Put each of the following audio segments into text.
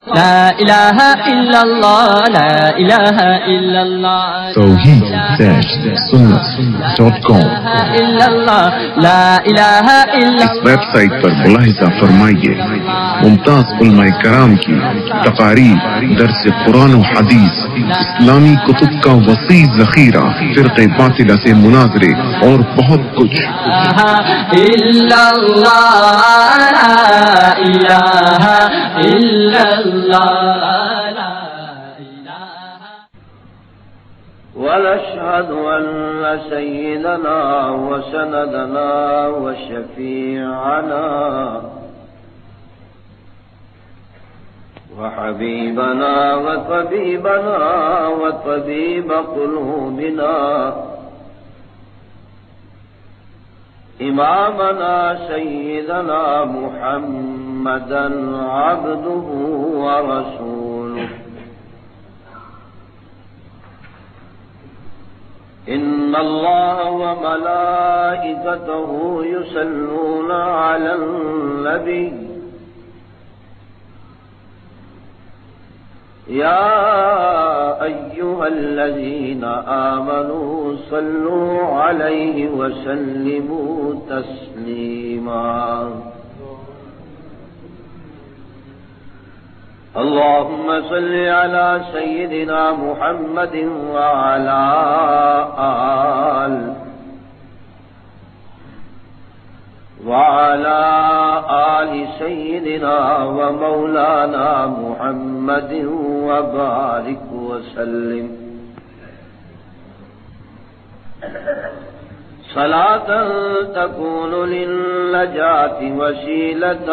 لا الہ الا اللہ لا الہ الا اللہ توحید-سنت.com لا الہ الا اس ویب سائٹ پر ملاحظہ فرمائیے ممتاز علماء کرام کی تقاریر، درس قرآن و حدیث، اسلامی کتب کا وسیع ذخیرہ، فرقے باطلہ سے مناظرے اور بہت کچھ۔ الا اللہ لا الہ الا اللہ لا الہ۔ ونشهد أن سيدنا وسندنا وشفيعنا وحبيبنا وطبيبنا وطبيب قلوبنا إمامنا سيدنا محمدا عبده ورسوله إن الله وملائكته يصلون على النبي يا أيها الذين آمنوا صلوا عليه وسلموا تسليما اللهم صل على سيدنا محمد وعلى آل سيدنا ومولانا محمد وبارك وسلم صلاة تكون للنجاة وسيلة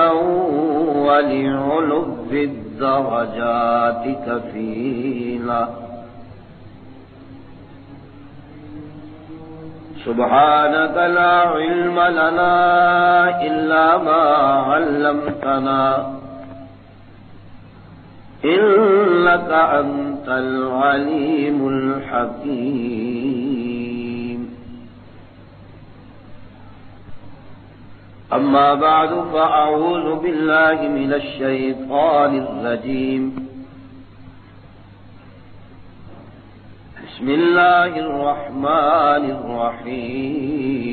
ولعلو الدرجات كفيلا سبحانك لا علم لنا إلا ما علمتنا إنك أنت العليم الحكيم أما بعد فأعوذ بالله من الشيطان الرجيم بسم الله الرحمن الرحيم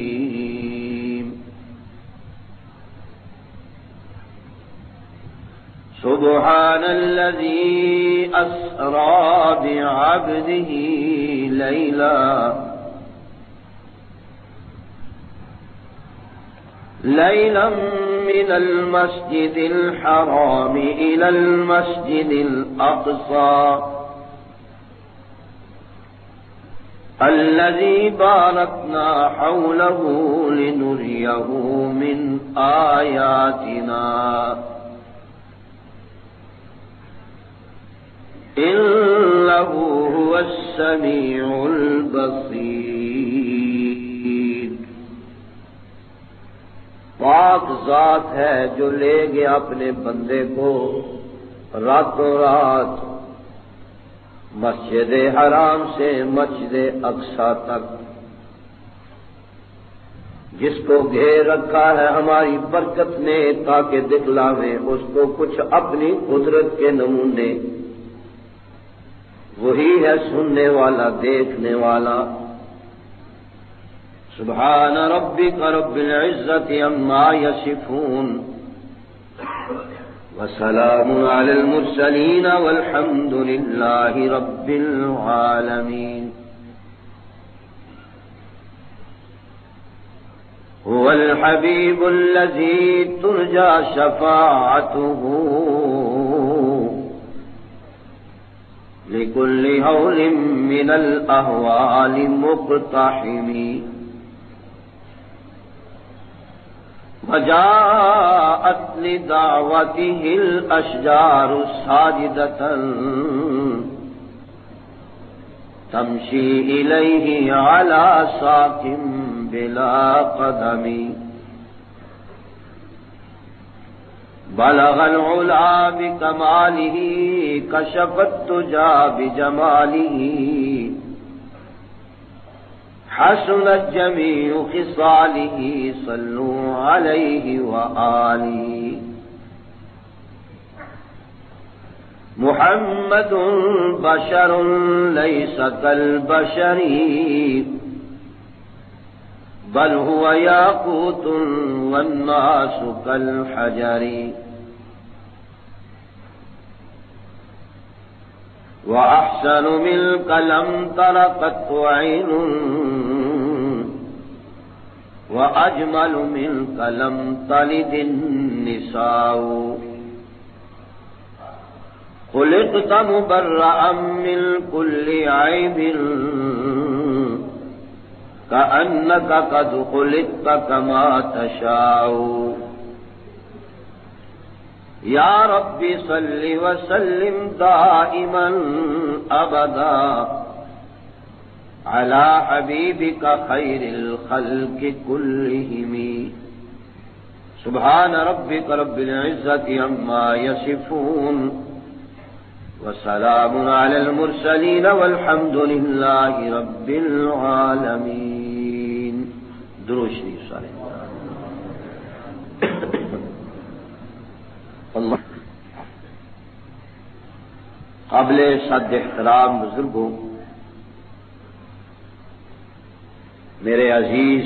سبحان الذي أسرى بعبده ليلا من المسجد الحرام إلى المسجد الأقصى الذي باركنا حوله لنريه من آياتنا إنه هو السميع البصير۔ پاک ذات ہے جو لے گیا اپنے بندے کو راتوں رات مسجد حرام سے مسجد اقصی تک، جس کو گھیر رکھا ہے ہماری برکت نے تاکہ دکھلاویں اس کو کچھ اپنی قدرت کے نمونے۔ وہی ہے سننے والا دیکھنے والا۔ سبحان ربک رب العزت عما یصفون وسلام علی المرسلین والحمد للہ رب العالمین۔ هو الحبیب الذی ترجى شفاعته لكل هول من الأهوال مقتحم وجاءت لدعوته الأشجار ساجدة تمشي إليه على ساق بلا قدم بلغ العلا بكماله كشف الدجى بجماله حسنت جميع خصاله صلوا عليه وآله محمد بشر ليس كالبشر بل هو ياقوت والناس كالحجر وأحسن منك لم تر قط عين وأجمل منك لم تلد النساء خلقت مبرأ من كل عيب كأنك قد خلقت كما تشاء يا رب صل وسلم دائما أبدا على حبيبك خير الخلق كلهم سبحان ربك رب العزة عما يصفون وسلام على المرسلين والحمد لله رب العالمين. درود شریف سارے اللہ. قابل صد احترام بزرگوں، میرے عزیز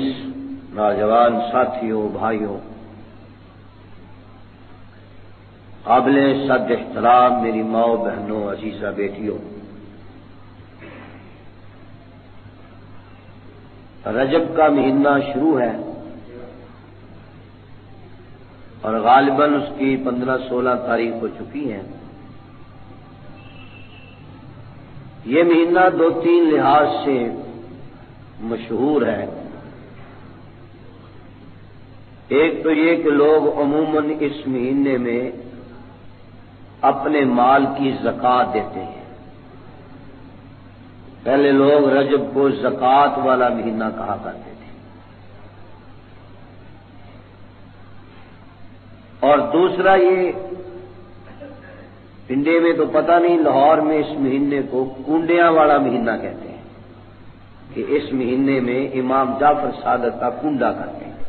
نوجوان ساتھیوں، بھائیوں، قابل صد احترام میری ماؤں، بہنوں، عزیزہ بیٹیوں، رجب کا مہینہ شروع ہے اور غالباً اس کی 15-16 تاریخ ہو چکی ہیں. یہ مہینہ 2-3 لحاظ سے مشہور ہے. ایک تو یہ کہ لوگ عموماً اس مہینے میں اپنے مال کی زکوٰۃ دیتے ہیں. پہلے لوگ رجب کو زکوٰۃ والا مہینہ کہا کرتے تھے. اور دوسرا یہ انڈیا میں تو پتہ نہیں، لاہور میں اس مہینے کو کنڈیاں والا مہینہ کہتے ہیں کہ اس مہینے میں امام جعفر صادق کا کنڈا کرتے ہیں.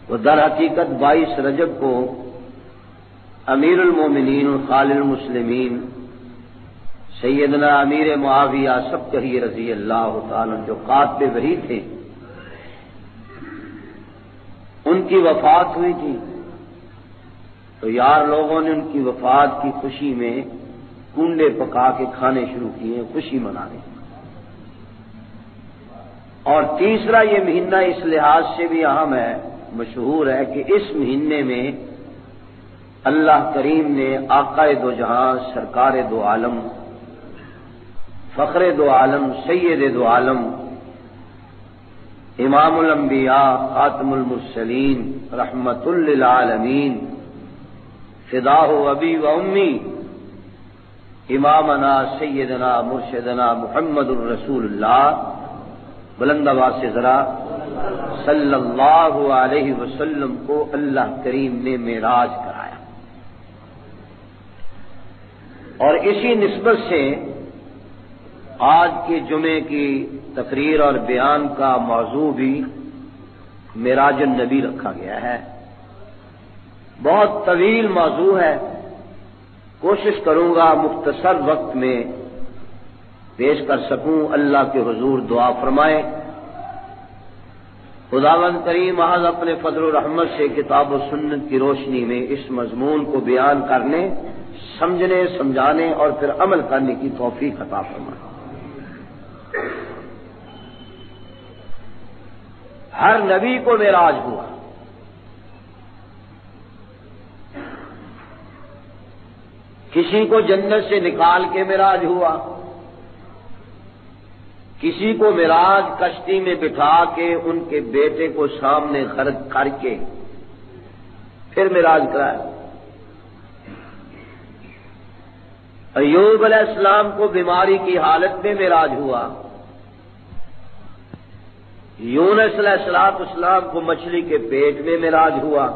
وہ در حقیقت 22 رجب کو امیر المومنین خالد المسلمین سیدنا امیر معاویہ سبکری رضی اللہ تعالی جو قاتل وحی تھے، ان کی وفات ہوئی تھی. تو یار لوگوں نے ان کی وفات کی خوشی میں کنڈے پکا کے کھانے شروع کیے، خوشی منانے. اور تیسرا یہ مہینہ اس لحاظ سے بھی اہم ہے، مشہور ہے کہ اس مہینے میں اللہ کریم نے آقا دو جہاں، سرکار دو عالم، فخر دو عالم، سید دو عالم، امام الانبیاء، خاتم المرسلین، رحمت للعالمین، فداہ ابی و امی، امامنا سیدنا مرشدنا محمد الرسول اللہ، بلند آواز سے ذرا صلی اللہ علیہ وسلم کو اللہ کریم نے معراج کرایا. اور اسی نسبت سے آج کے جمعے کی تقریر اور بیان کا موضوع بھی معراج النبی رکھا گیا ہے. بہت طویل موضوع ہے، کوشش کروں گا مختصر وقت میں پیش کر سکوں. اللہ کے حضور دعا فرمائے خداوند کریم محض اپنے فضل و رحمت سے کتاب و سنت کی روشنی میں اس مضمون کو بیان کرنے، سمجھنے، سمجھانے اور پھر عمل کرنے کی توفیق عطا فرمائے. ہر نبی کو معراج ہوا. کسی کو جنت سے نکال کے معراج ہوا، کسی کو معراج کشتی میں بٹھا کے ان کے بیٹے کو سامنے غرق کر کے پھر معراج کرایا. ایوب علیہ السلام کو بیماری کی حالت میں معراج ہوا. یونس علیہ السلام کو مچھلی کے پیٹ میں معراج ہوا.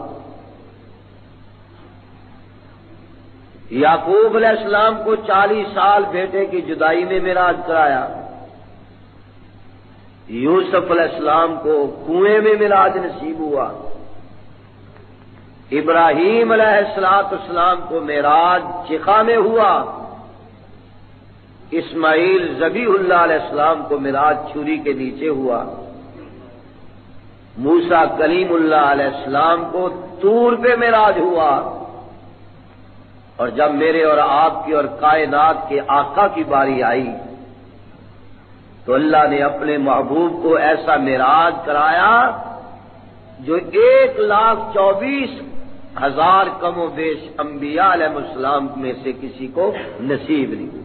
یعقوب علیہ السلام کو 40 سال بیٹے کی جدائی میں معراج کرایا. یوسف علیہ السلام کو کنویں میں معراج نصیب ہوا. ابراہیم علیہ السلام کو معراج چخا میں ہوا، اسماعیل ذبیح اللہ علیہ السلام کو معراج چھری کے نیچے ہوا، موسیٰ کلیم اللہ علیہ السلام کو طور پہ معراج ہوا، اور جب میرے اور آپ کی اور کائنات کے آقا کی باری آئی تو اللہ نے اپنے محبوب کو ایسا معراج کرایا جو 1,24,000 کم و بیش انبیاء علیہ السلام میں سے کسی کو نصیب نہیں ہوا۔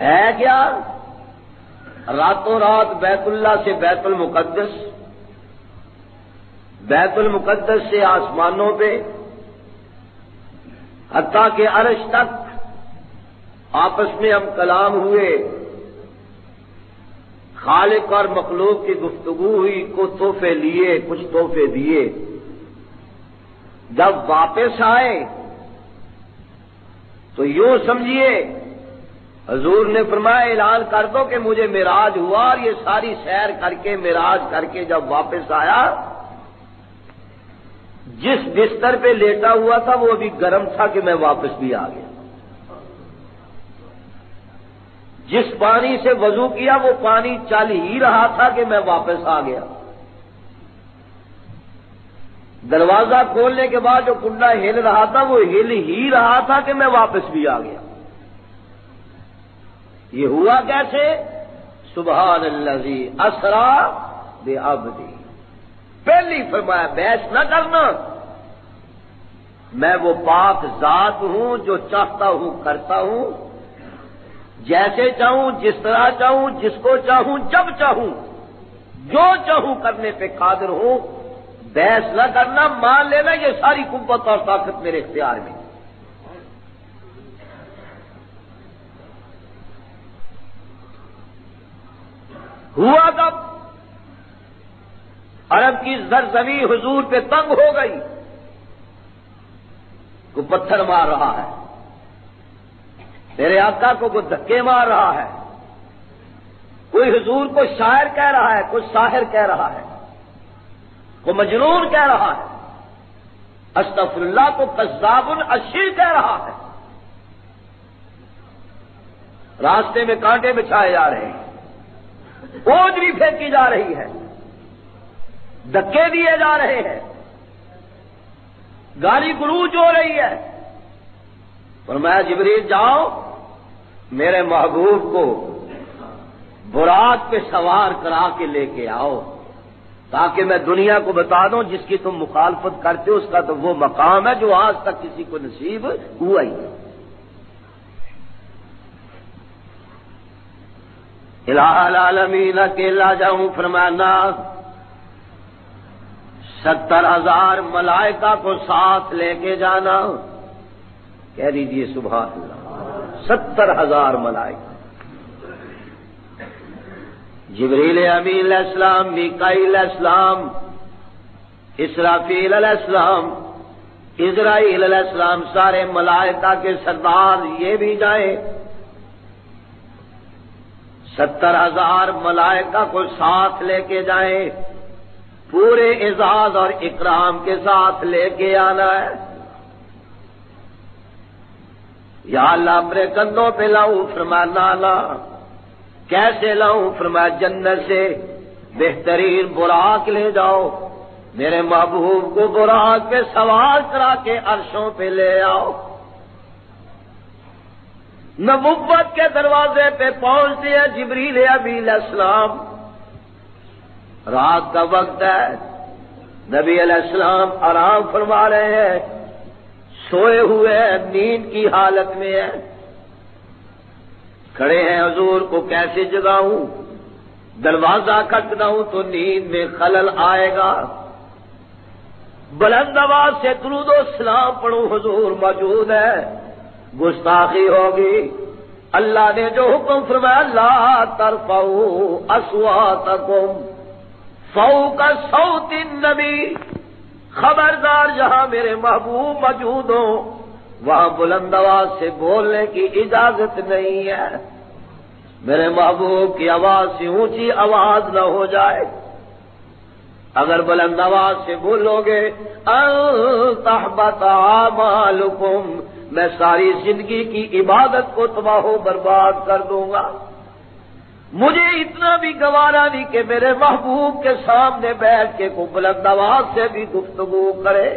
ہے کیا؟ راتوں رات بیت اللہ سے بیت المقدس، بیت المقدس سے آسمانوں پہ، حتیٰ کہ عرش تک آپس میں ہم کلام ہوئے، خالق اور مخلوق کی گفتگو ہوئی، کچھ تحفے لیے، کچھ تحفے دیے۔ جب واپس آئے تو یوں سمجھیے حضور نے فرمایا اعلان کر دو کہ مجھے معراج ہوا، اور یہ ساری سیر کر کے معراج کر کے جب واپس آیا، جس بستر پہ لیٹا ہوا تھا وہ ابھی گرم تھا کہ میں واپس بھی آ گیا، جس پانی سے وضو کیا وہ پانی چل ہی رہا تھا کہ میں واپس آ گیا، دروازہ کھولنے کے بعد جو کنڈا ہل رہا تھا وہ ہل ہی رہا تھا کہ میں واپس بھی آ گیا۔ یہ ہوا کیسے؟ سبحان الذی اسری بعبدہ۔ پہلی فرمایا بحث نہ کرنا، میں وہ پاک ذات ہوں جو چاہتا ہوں کرتا ہوں، جیسے چاہوں، جس طرح چاہوں، جس کو چاہوں، جب چاہوں، جو چاہوں کرنے پہ قادر ہوں۔ بحث نہ کرنا، مان لینا یہ ساری قوت اور طاقت میرے اختیار میں۔ ہوا تب عرب کی زرزمی حضور پہ تنگ ہو گئی، کوئی پتھر مار رہا ہے، تیرے آقا کو کوئی دھکے مار رہا ہے، کوئی حضور کو شاعر کہہ رہا ہے، کوئی ساحر کہہ رہا ہے، کوئی مجنون کہہ رہا ہے، استغفر اللہ کو کذاب اشیر کہہ رہا ہے، راستے میں کانٹے بچھائے جا رہے ہیں، اوجری پھینکی جا رہی ہے، دھکے دیے جا رہے ہیں، گالی گلوچ ہو رہی ہے۔ فرمایا جبریل جاؤ میرے محبوب کو براق پہ سوار کرا کے لے کے آؤ، تاکہ میں دنیا کو بتا دوں جس کی تم مخالفت کرتے ہو اس کا تو وہ مقام ہے جو آج تک کسی کو نصیب ہوا ہی نہیں۔ الہ العالمین اکیلا جاؤں؟ فرمانا 70,000 ملائکہ کو ساتھ لے کے جانا، کہہ دیجئے سبحان اللہ، 70,000 ملائکہ، جبریل امین علیہ السلام، میکائیل علیہ السلام، اسرافیل علیہ السلام، عزرائیل علیہ السلام، سارے ملائکہ کے سردار یہ بھی جائیں، 70,000 ملائکہ کو ساتھ لے کے جائیں، پورے اعزاز اور اکرام کے ساتھ لے کے آنا ہے۔ یا اللہ اپنے کندھوں پہ لاؤں؟ فرمایا نانا، کیسے لاؤں؟ فرمایا جنت سے بہترین براق لے جاؤ، میرے محبوب کو براق پہ سوار کرا کے عرشوں پہ لے آؤ۔ نبوت کے دروازے پہ پہنچتے ہیں جبریل ابی علیہ السلام، رات کا وقت ہے، نبی علیہ السلام آرام فرما رہے ہیں، سوئے ہوئے ہیں، نیند کی حالت میں ہیں، کھڑے ہیں حضور کو کیسے جگاؤں؟ دروازہ کھٹکاؤں تو نیند میں خلل آئے گا، بلند آواز سے درود و سلام پڑھوں حضور موجود ہے، گستاخی ہوگی۔ اللہ نے جو حکم فرمایا لا ترفعوا اصواتکم فوق صوت النبی، خبردار جہاں میرے محبوب موجود ہوں وہاں بلند آواز سے بولنے کی اجازت نہیں ہے، میرے محبوب کی آواز سے اونچی آواز نہ ہو جائے۔ اگر بلند آواز سے بولو گے ان تحبط اعمالکم، میں ساری زندگی کی عبادت کو تباہ و برباد کر دوں گا۔ مجھے اتنا بھی گوارا نہیں کہ میرے محبوب کے سامنے بیٹھ کے کو بلند آواز سے بھی گفتگو کرے،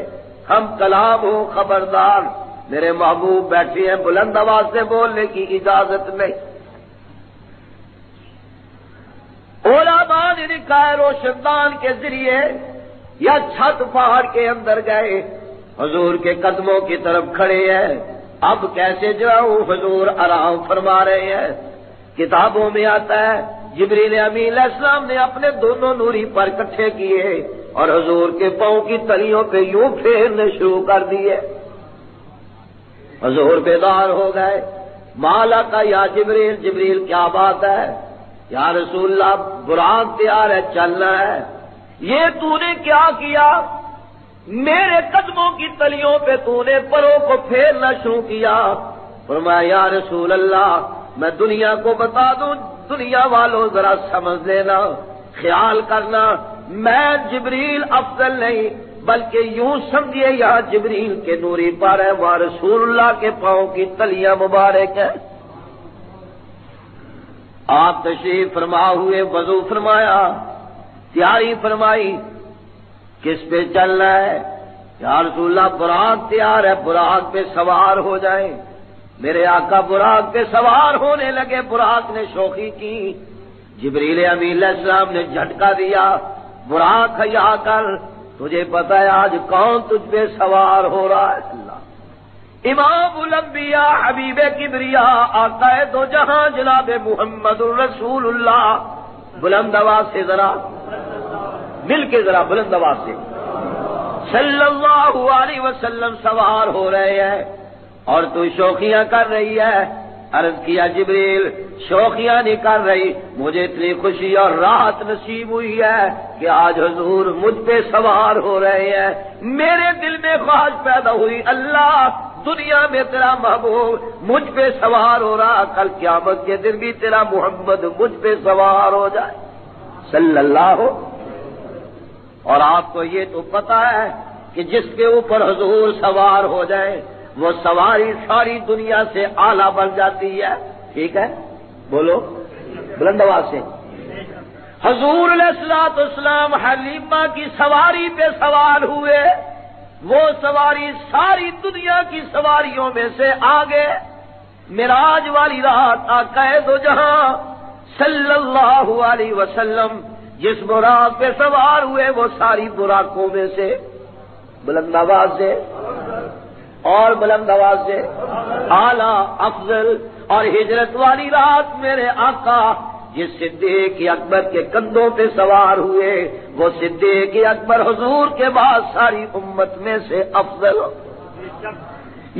ہم کلام ہو خبردار، میرے محبوب بیٹھے ہیں، بلند آواز سے بولنے کی اجازت نہیں۔ علماء نے لکھا ہے روشندان کے ذریعے یا چھت پہاڑ کے اندر گئے، حضور کے قدموں کی طرف کھڑے ہیں، اب کیسے جاؤں، حضور آرام فرما رہے ہیں۔ کتابوں میں آتا ہے جبریل امین علیہ السلام نے اپنے دونوں نوری پر اکٹھے کیے اور حضور کے پاؤں کی تلیوں پہ یوں پھیرنے شروع کر دیے۔ حضور بیدار ہو گئے، مالا کا یا جبریل، جبریل کیا بات ہے؟ یا رسول اللہ براق تیار ہے، چلنا ہے۔ یہ تو نے کیا کیا؟ میرے قدموں کی تلیوں پہ تو نے پروں کو پھیرنا شروع کیا۔ فرمایا یا رسول اللہ میں دنیا کو بتا دوں، دنیا والوں ذرا سمجھ لینا، خیال کرنا، میں جبریل افضل نہیں بلکہ یوں سمجھیے یہاں جبریل کے نوری پر ہے، وہاں رسول اللہ کے پاؤں کی تلیاں مبارک ہیں۔ آپ تشریف فرما ہوئے، وضو فرمایا، تیاری فرمائی، کس پہ چلنا ہے؟ یا رسول اللہ براق تیار ہے، براق پہ سوار ہو جائیں۔ میرے آقا براق پہ سوار ہونے لگے، براق نے شوخی کی، جبریل امین علیہ السلام نے جھٹکا دیا، براق حیا کر، تجھے پتہ ہے آج کون تجھ پہ سوار ہو رہا ہے؟ اللہ امام الانبیاء حبیب کبریا آقا دو جہاں جناب محمد الرسول اللہ، بلند آواز سے ذرا مل کے ذرا بلند آواز سے صلی اللہ علیہ وسلم سوار ہو رہے ہیں اور تو شوخیاں کر رہی ہے۔ عرض کیا جبریل شوخیاں نہیں کر رہی، مجھے اتنی خوشی اور راحت نصیب ہوئی ہے کہ آج حضور مجھ پہ سوار ہو رہے ہیں۔ میرے دل میں خواہش پیدا ہوئی، اللہ دنیا میں تیرا محبوب مجھ پہ سوار ہو رہا، کل قیامت کے دن بھی تیرا محمد مجھ پہ سوار ہو جائے صلی اللہ ہو۔ اور آپ کو یہ تو پتا ہے کہ جس کے اوپر حضور سوار ہو جائے وہ سواری ساری دنیا سے اعلیٰ بن جاتی ہے، ٹھیک ہے؟ بولو بلند آواز سے۔ حضور علیہ الصلوۃ والسلام حلیمہ کی سواری پہ سوار ہوئے، وہ سواری ساری دنیا کی سواریوں میں سے آگے، معراج والی رات آقا دو جہاں صلی اللہ علیہ وسلم جس براق پہ سوار ہوئے وہ ساری براقوں میں سے، بلند آواز سے اور بلند آواز سے، اعلیٰ افضل اور ہجرت والی رات میرے آقا جس صدیق اکبر کے کندھوں پہ سوار ہوئے وہ صدیق اکبر حضور کے بعد ساری امت میں سے افضل۔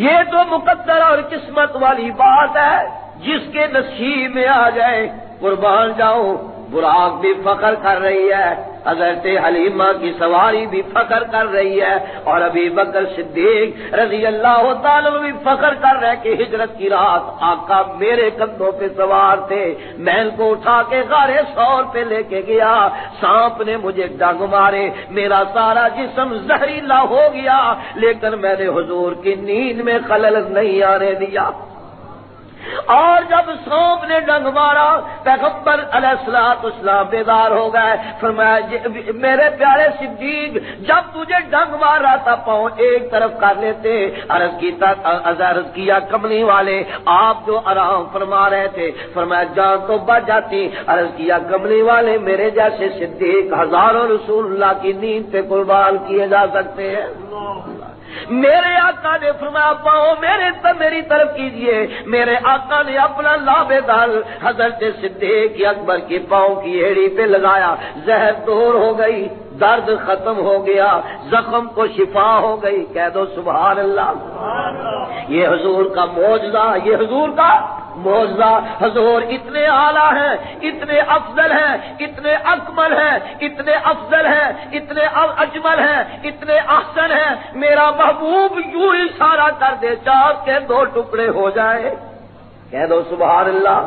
یہ تو مقدر اور قسمت والی بات ہے، جس کے نصیب میں آ جائے قربان جاؤ۔ براق بھی فخر کر رہی ہے، حضرت حلیمہ کی سواری بھی فخر کر رہی ہے، اور ابی بکر صدیق رضی اللہ تعالیٰ بھی فخر کر رہے کہ ہجرت کی رات آقا میرے کندھوں پہ سوار تھے، میں ان کو اٹھا کے غار ثور پہ لے کے گیا، سانپ نے مجھے ڈنگ مارے، میرا سارا جسم زہریلا ہو گیا، لیکن میں نے حضور کی نیند میں خلل نہیں آنے دیا۔ اور جب سانپ نے ڈنگ مارا پیغمبر علیہ الصلوۃ والسلام بیدار ہو گئے، فرمایا میرے پیارے صدیق جب تجھے ڈنگ مار رہا تھا پاؤں ایک طرف کر لیتے، عرض کیا کملی والے آپ جو آرام فرما رہے تھے، فرمایا جان تو بچ جاتی، عرض کیا کملی والے میرے جیسے صدیق ہزاروں رسول اللہ کی نیند پہ قربان کیے جا سکتے ہیں۔ میرے آقا نے فرمایا پاؤں میری طرف کیجئے، میرے آقا نے اپنا لابدال حضرت صدیق اکبر کے پاؤں کی ایڑی پہ لگایا، زہر دور ہو گئی، درد ختم ہو گیا، زخم کو شفا ہو گئی، کہہ دو سبحان اللہ۔ یہ حضور کا معجزہ، یہ حضور کا معجزہ، حضور اتنے اعلیٰ ہیں، اتنے افضل ہیں، اتنے اکمل ہیں، اتنے افضل ہیں، اتنے اجمل ہیں، اتنے احسن ہیں، میرا محبوب یوں اشارہ کر دے چاند کے دو ٹکڑے ہو جائے، کہہ دو سبحان اللہ۔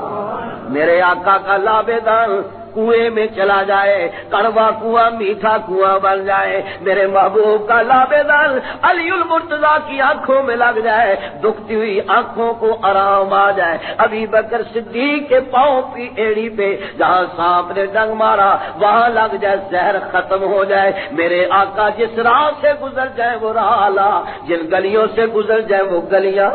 میرے آقا کا لابدان کنویں میں چلا جائے، کڑوا کنواں میٹھا کنواں بن جائے، میرے محبوب کا لابدل علی المرتضیٰ کی آنکھوں میں لگ جائے، دکھتی ہوئی آنکھوں کو آرام آ جائے، ابی بکر صدیق کے پاؤں کی ایڑی پہ جہاں سانپ نے ڈنگ مارا وہاں لگ جائے، زہر ختم ہو جائے، میرے آقا جس راہ سے گزر جائے وہ راہ اعلیٰ، جن گلیوں سے گزر جائے وہ گلیاں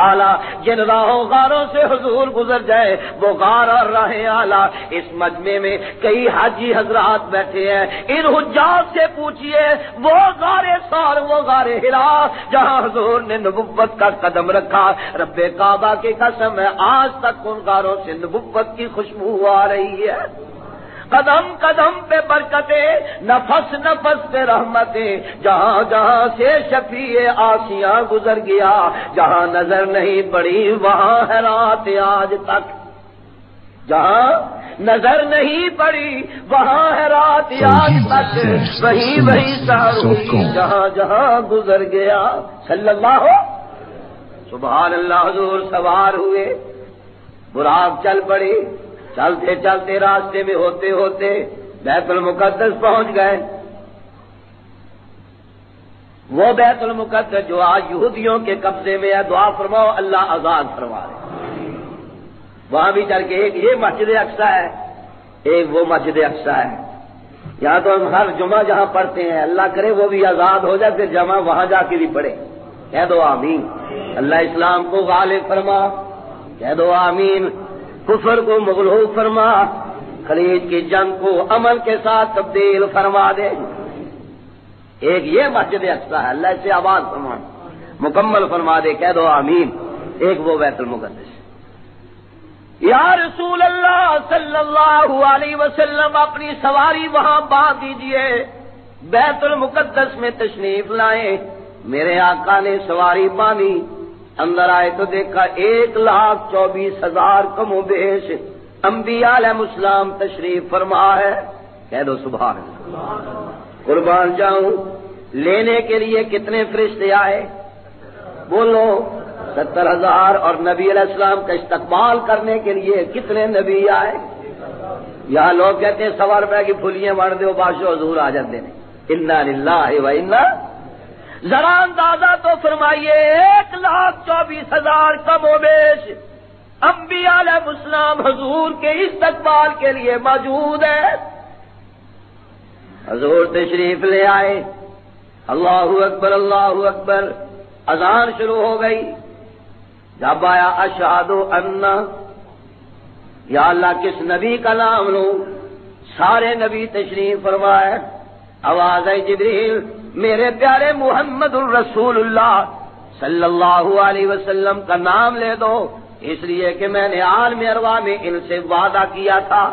اعلیٰ، جن راہوں غاروں سے حضور گزر جائے وہ غار اور راہیں اعلیٰ۔ اس مجمع میں کئی حاجی حضرات بیٹھے ہیں، ان حجاج سے پوچھئے وہ غار ثور، وہ غار حرا جہاں حضور نے نبوت کا قدم رکھا، رب کعبہ کی قسم ہے آج تک ان غاروں سے نبوت کی خوشبو آ رہی ہے، قدم قدم پہ برکتیں، نفس نفس پہ رحمتیں، جہاں جہاں سے شفیع آسیاں گزر گیا، جہاں نظر نہیں پڑی وہاں ہے رات آج تک، جہاں نظر نہیں پڑی وہاں ہے رات آج تک، وہی وہی سار ہوئی جہاں جہاں گزر گیا، صلی اللہ ہو سبحان اللہ۔ حضور سوار ہوئے، براق چل پڑی، چلتے چلتے راستے میں ہوتے ہوتے بیت المقدس پہنچ گئے، وہ بیت المقدس جو آج یہودیوں کے قبضے میں ہے، دعا فرماؤ اللہ آزاد فرما دے، وہاں بھی چل کے ایک یہ مسجد اقصی ہے، ایک وہ مسجد اقصی ہے، یہاں تو ہم ہر جمعہ جہاں پڑھتے ہیں، اللہ کرے وہ بھی آزاد ہو جائے، پھر جمعہ وہاں جا کے بھی پڑھے، کہہ دو آمین۔ اللہ اسلام کو غالب فرما، کہہ دو آمین۔ کفر کو مغلوب فرما، خلیج کی جنگ کو عمل کے ساتھ تبدیل فرما دے۔ ایک یہ مسجد اقصی ہے، اللہ سے آواز فرما مکمل فرما دے، کہہ دو آمین۔ ایک وہ بیت المقدس، یا رسول اللہ صلی اللہ علیہ وسلم اپنی سواری وہاں باندھ دیجئے، بیت المقدس میں تشریف لائیں۔ میرے آقا نے سواری باندھی، اندر آئے تو دیکھا 1,24,000 کم و بیش انبیاء علیہ السلام تشریف فرما ہے، کہہ دو سبحان اللہ۔ قربان جاؤں، لینے کے لیے کتنے فرشتے آئے؟ بولو 70,000، اور نبی علیہ السلام کا استقبال کرنے کے لیے کتنے نبی آئے؟ یہاں لوگ کہتے ہیں 100 روپے کی پھلیاں بڑھ دو بادشاہ حضور آ جاتے ہیں، انا للہ و انا، ذرا اندازہ تو فرمائیے 1,24,000 کم و بیش انبیاء علیہ السلام حضور کے استقبال کے لیے موجود ہے۔ حضور تشریف لے آئے، اللہ اکبر اللہ اکبر، اذان شروع ہو گئی۔ جب آیا اشہد ان، یا اللہ کس نبی کا نام لوں؟ سارے نبی تشریف فرمائے۔ آواز آئی جبریل میرے پیارے محمد الرسول اللہ صلی اللہ علیہ وسلم کا نام لے دو، اس لیے کہ میں نے عالم ارواح میں ان سے وعدہ کیا تھا،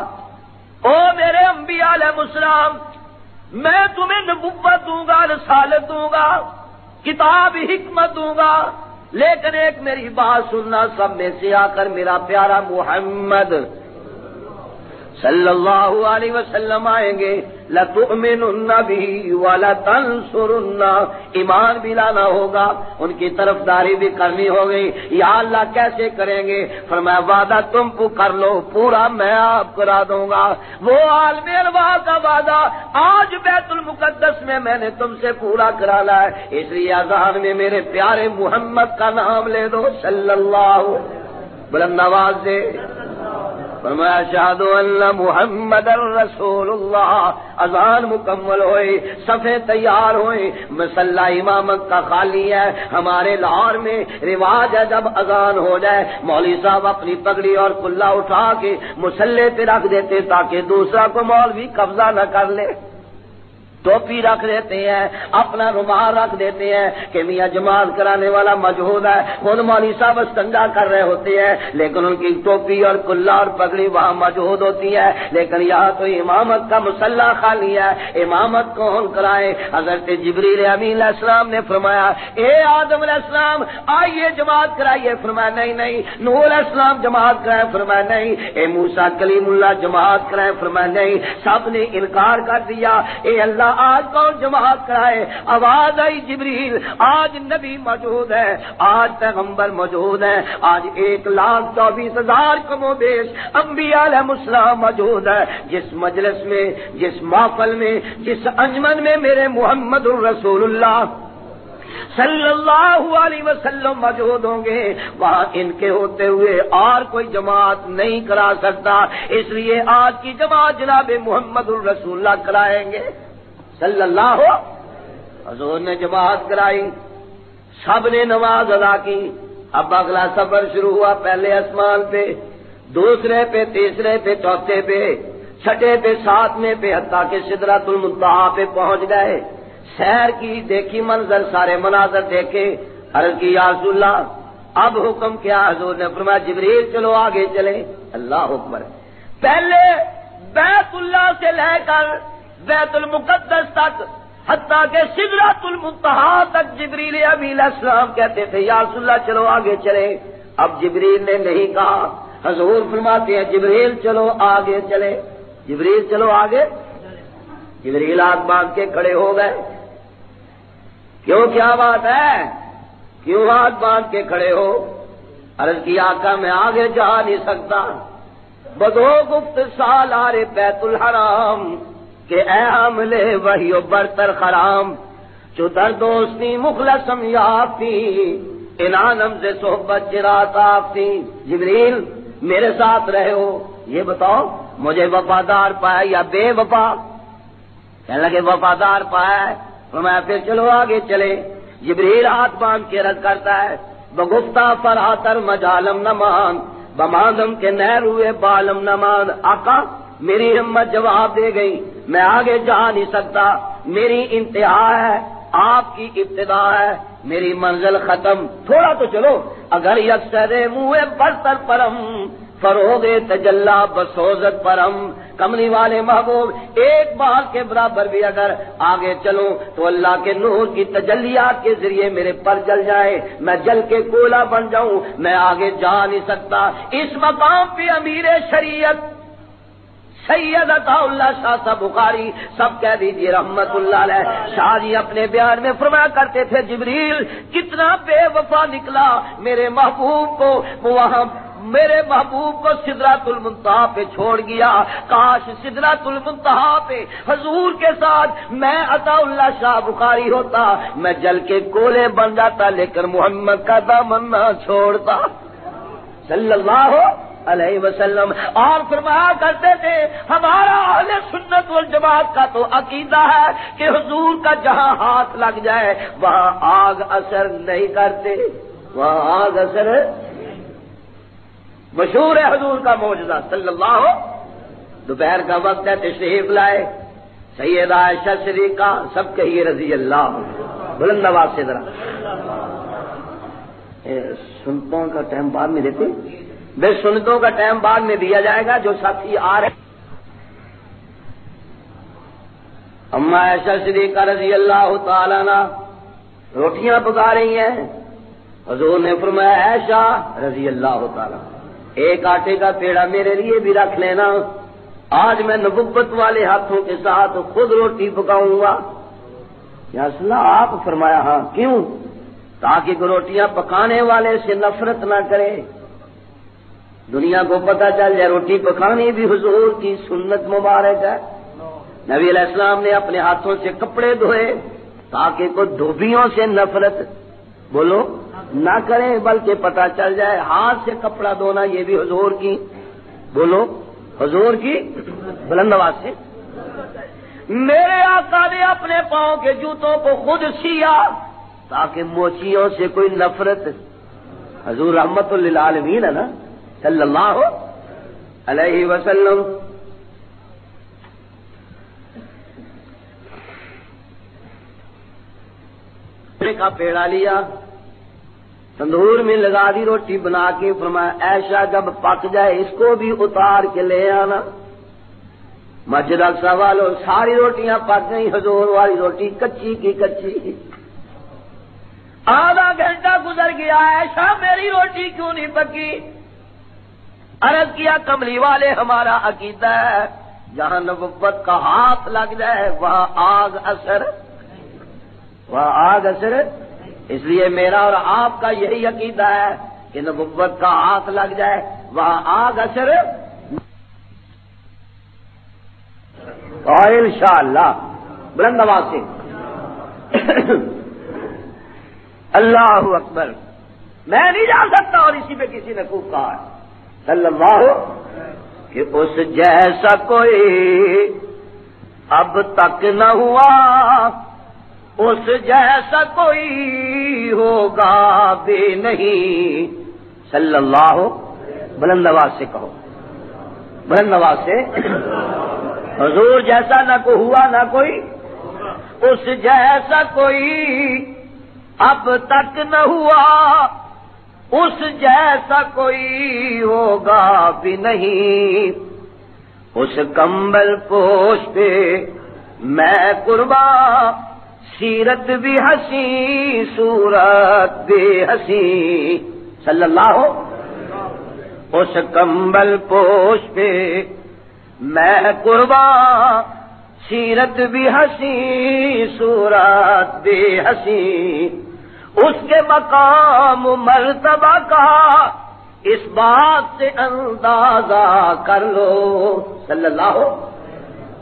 او میرے انبیاء علیہ السلام میں تمہیں نبوت دوں گا، رسالت دوں گا، کتاب حکمت دوں گا، لیکن ایک میری بات سننا، سب میں سے آ کر میرا پیارا محمد صلی اللہ علیہ وسلم آئیں گے، لَتُؤْمِنُنَّ بِهِ وَلَتَنْصُرُنَّ، ایمان بھی لانا ہوگا، ان کی طرفداری بھی کرنی ہوگی۔ یا اللہ کیسے کریں گے؟ فرمایا وعدہ تم کو کر لو، پورا میں آپ کرا دوں گا۔ وہ عالم ارواح کا وعدہ آج بیت المقدس میں نے تم سے پورا کرانا ہے، اس لیے اذان میں میرے پیارے محمد کا نام لے دو صلی اللہ، بلند آواز سے فرمایا اشہد ان محمد الرسول اللہ۔ اذان مکمل ہوئی، صفیں تیار ہوئی، مصلی امامت کا خالی ہے۔ ہمارے لاہور میں رواج ہے جب اذان ہو جائے مولوی صاحب اپنی پگڑی اور کلا اٹھا کے مصلی پہ رکھ دیتے تاکہ دوسرا کو مولوی قبضہ نہ کر لے، ٹوپی رکھ دیتے ہیں، اپنا رومال رکھ دیتے ہیں کہ میاں جماعت کرانے والا موجود ہے، خود مولوی صاحب استنجا کر رہے ہوتے ہیں لیکن ان کی ٹوپی اور کلا اور پگڑی وہاں موجود ہوتی ہے۔ لیکن یہاں تو امامت کا مصلی خالی ہے، امامت کون کرائے؟ حضرت جبریل امین علیہ السلام نے فرمایا اے آدم علیہ السلام آئیے جماعت کرائیے، فرمایا نہیں نہیں۔ نوح علیہ السلام جماعت کرائے، فرمایا نہیں۔ اے موسیٰ کلیم اللہ جماعت کرائے، فرمایا نہیں۔ سب نے انکار کر دیا۔ اے اللہ آج کون جماعت کرائے؟ آواز آئی جبریل، آج نبی موجود ہے، آج پیغمبر موجود ہے، آج 1,24,000 کم و بیش انبیاء علیہ السلام موجود ہے۔ جس مجلس میں، جس محفل میں، جس انجمن میں میرے محمد الرسول اللہ صلی اللہ علیہ وسلم موجود ہوں گے، وہاں ان کے ہوتے ہوئے اور کوئی جماعت نہیں کرا سکتا، اس لیے آج کی جماعت جناب محمد الرسول اللہ کرائیں گے صلی اللہ۔ حضور نے جماعت کرائی، سب نے نماز ادا کی۔ اب اگلا سفر شروع ہوا، پہلے آسمان پہ، دوسرے پہ، تیسرے پہ، چوتھے پہ، چھٹے پہ، ساتویں پہ، حتیٰ کہ سدرۃ المنتہا پہ پہنچ گئے۔ سیر کی، دیکھی منظر، سارے مناظر دیکھے، عرض کی یا رسول اللہ اب حکم کیا؟ حضور نے فرمایا جبریل چلو آگے چلے۔ اللہ اکبر۔ پہلے بیت اللہ سے لے کر بیت المقدس تک، حتیٰ کہ سدرۃ المنتہا تک جبریل امین علیہ السلام کہتے تھے یا رسول اللہ چلو آگے چلے۔ اب جبریل نے نہیں کہا، حضور فرماتے ہیں جبریل چلو آگے چلے، جبریل چلو آگے۔ جبریل ہاتھ باندھ کے کھڑے ہو گئے۔ کیوں، کیا بات ہے؟ کیوں ہاتھ باندھ کے کھڑے ہو؟ عرض کی آقا میں آگے جا نہیں سکتا، بدو گفت سالار بیت الحرام کہ اے حملے وحی و برتر خرام، جو در دوستی مخلصم یافتی انعانم سے صحبت جرات آفتی۔ جبریل میرے ساتھ رہے ہو، یہ بتاؤ مجھے وفادار پایا یا بے وفا؟ کہنے لگے وفادار پایا ہے۔ فرمایا پھر چلو آگے چلے۔ جبریل ہاتھ باندھ کے رد کرتا ہے بگفتہ فراتر مجالم نمان بمادم کے نہر ہوئے بالم نمان۔ آقا میری ہمت جواب دے گئی، میں آگے جا نہیں سکتا، میری انتہا ہے، آپ کی ابتدا ہے، میری منزل ختم، تھوڑا تو چلو۔ اگر یکسر منہ برتر پرم فروغ تجلا بسوزت پرم، کملی والے محبوب ایک بال کے برابر بھی اگر آگے چلوں تو اللہ کے نور کی تجلیات کے ذریعے میرے پر جل جائے، میں جل کے کولا بن جاؤں، میں آگے جا نہیں سکتا۔ اس مقام پہ امیر شریعت سید عطا اللہ شاہ صاحب بخاری سب کہہ دیجئے رحمت اللہ علیہ، شاہ جی اپنے بیان میں فرمایا کرتے تھے جبریل کتنا بے وفا نکلا، میرے محبوب کو وہاں، میرے محبوب کو سدرۃ المنتہا پہ چھوڑ گیا۔ کاش سدرۃ المنتہا پہ حضور کے ساتھ میں عطا اللہ شاہ بخاری ہوتا، میں جل کے کولے بن جاتا، لیکن محمد کا دامن نہ چھوڑتا صلی اللہ علیہ وسلم۔ اور فرمایا کرتے تھے ہمارا اہل سنت والجماعت کا تو عقیدہ ہے کہ حضور کا جہاں ہاتھ لگ جائے وہاں آگ اثر نہیں کرتے، وہاں آگ اثر۔ مشہور ہے حضور کا معجزہ صلی اللہ۔ دوپہر کا وقت ہے، تشریف لائے سیدہ عائشہ صدیقہ، سب کہیے رضی اللہ، بلند آواز سے ذرا۔ سنتوں کا ٹائم بعد میں دیتے، بے سنتوں کا ٹائم بعد میں دیا جائے گا، جو ساتھی آ رہے۔ اما عائشہ صدیقہ رضی اللہ تعالیٰ عنہ روٹیاں پکا رہی ہیں، حضور نے فرمایا عائشہ رضی اللہ تعالیٰ ایک آٹے کا پیڑا میرے لیے بھی رکھ لینا، آج میں نبوت والے ہاتھوں کے ساتھ خود روٹی پکاؤں گا۔ یا رسول اللہ آپ فرمایا ہاں، کیوں؟ تاکہ روٹیاں پکانے والے سے نفرت نہ کرے، دنیا کو پتہ چل جائے روٹی پکانی بھی حضور کی سنت مبارک ہے۔ نبی علیہ السلام نے اپنے ہاتھوں سے کپڑے دھوئے تاکہ کوئی دھوبیوں سے نفرت بولو نہ کریں، بلکہ پتہ چل جائے ہاتھ سے کپڑا دھونا یہ بھی حضور کی، بولو حضور کی، بلند آواز سے۔ میرے آقا نے اپنے پاؤں کے جوتوں کو خود سیا تاکہ موچیوں سے کوئی نفرت، حضور رحمت للعالمین ہے نا صلی اللہ علیہ وسلم۔ کا پیڑا لیا، تندور میں لگا دی، روٹی بنا کے فرمایا عائشہ جب پک جائے اس کو بھی اتار کے لے آنا۔ مسجد اقصی والوں ساری روٹیاں پک گئی، حضور والی روٹی کچی کی کچی۔ آدھا گھنٹہ گزر گیا، عائشہ میری روٹی کیوں نہیں پکی؟ عرض کیا کملی والے ہمارا عقیدہ ہے جہاں نبوت کا ہاتھ لگ جائے وہاں آگ اثر اس لیے میرا اور آپ کا یہی عقیدہ ہے کہ نبوت کا ہاتھ لگ جائے وہاں آگ اثر اور انشاءاللہ بلند آواز سے اللہ اکبر. میں نہیں جان سکتا اور اسی پہ کسی نے خوب کہا ہے صلی اللہ کہ اس جیسا کوئی اب تک نہ ہوا اس جیسا کوئی ہوگا بھی نہیں. صلی اللہ بلند آواز سے کہو بلند آواز سے حضور جیسا نہ کوئی ہوا نہ کوئی اس جیسا کوئی اب تک نہ ہوا اس جیسا کوئی ہوگا بھی نہیں. اس کمبل پوش پہ میں قربان سیرت بھی حسین صورت بھی حسین. صلی اللہ اس کمبل پوش پہ میں قربان سیرت بھی حسین صورت بھی حسین. اس کے مقام مرتبہ کا اس بات سے اندازہ کر لو. صلی اللہ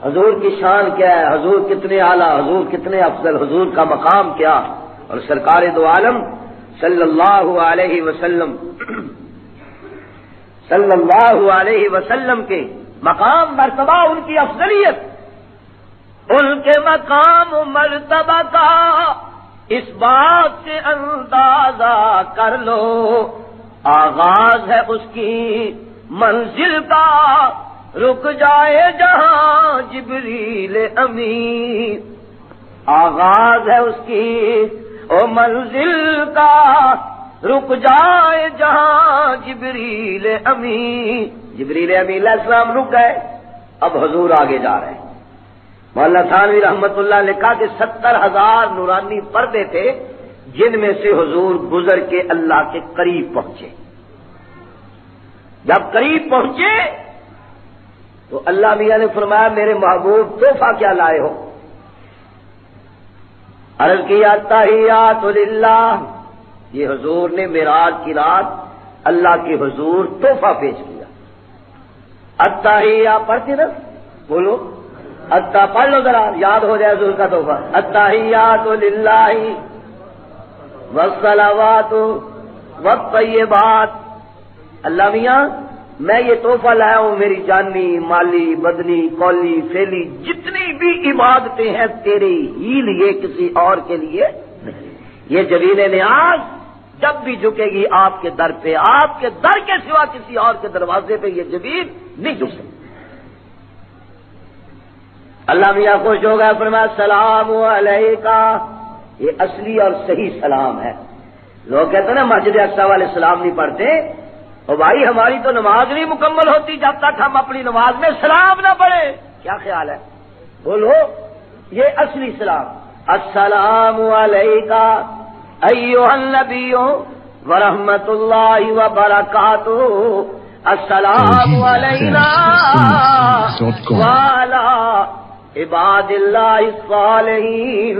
حضور کی شان کیا ہے, حضور کتنے اعلیٰ, حضور کتنے افضل, حضور کا مقام کیا. اور سرکار دو عالم صلی اللہ علیہ وسلم صلی اللہ علیہ وسلم کے مقام مرتبہ, ان کی افضلیت, ان کے مقام مرتبہ کا اس بات سے اندازہ کر لو. آغاز ہے اس کی منزل کا رک جائے جہاں جبریل امین. آغاز ہے اس کی او منزل کا رک جائے جہاں جبریل امین. جبریل امین علیہ السلام رک گئے, اب حضور آگے جا رہے ہیں. مولانا تھانوی رحمت اللہ نے کہا کہ 70,000 نورانی پردے تھے جن میں سے حضور گزر کے اللہ کے قریب پہنچے. جب قریب پہنچے تو اللہ میاں نے فرمایا میرے محبوب تحفہ کیا لائے ہو؟ عرض کیا تحیات للہ. یہ حضور نے معراج کی رات اللہ کے حضور تحفہ پیش کیا. التحیات پڑھتے نا, بولو اتا پڑھ لو ذرا, یاد ہو جائے حضور کا تحفہ. التحیات للہ والصلوات والطیبات. اللہ میاں میں یہ تحفہ لایا ہوں, میری جانی مالی بدنی قولی فعلی جتنی بھی عبادتیں ہیں تیرے ہی لیے, کسی اور کے لیے نہیں. یہ جلیل نیاز جب بھی جھکے گی آپ کے در پہ, آپ کے در کے سوا کسی اور کے دروازے پہ یہ جبین نہیں جھک سکتی. اللہ میاں خوش ہو گیا, فرمایا السلام علیکہ. یہ اصلی اور صحیح سلام ہے. لوگ کہتے ہیں نا مسجد اقصی والے سلام نہیں پڑھتے. اور بھائی ہماری تو نماز نہیں مکمل ہوتی جب تک ہم اپنی نماز میں سلام نہ پڑھیں. کیا خیال ہے؟ بولو یہ اصلی سلام. السلام علیکہ ایھا النبی ورحمۃ اللہ وبرکاتہ. السلام علینا وعلی عباد اللہ الصالحین.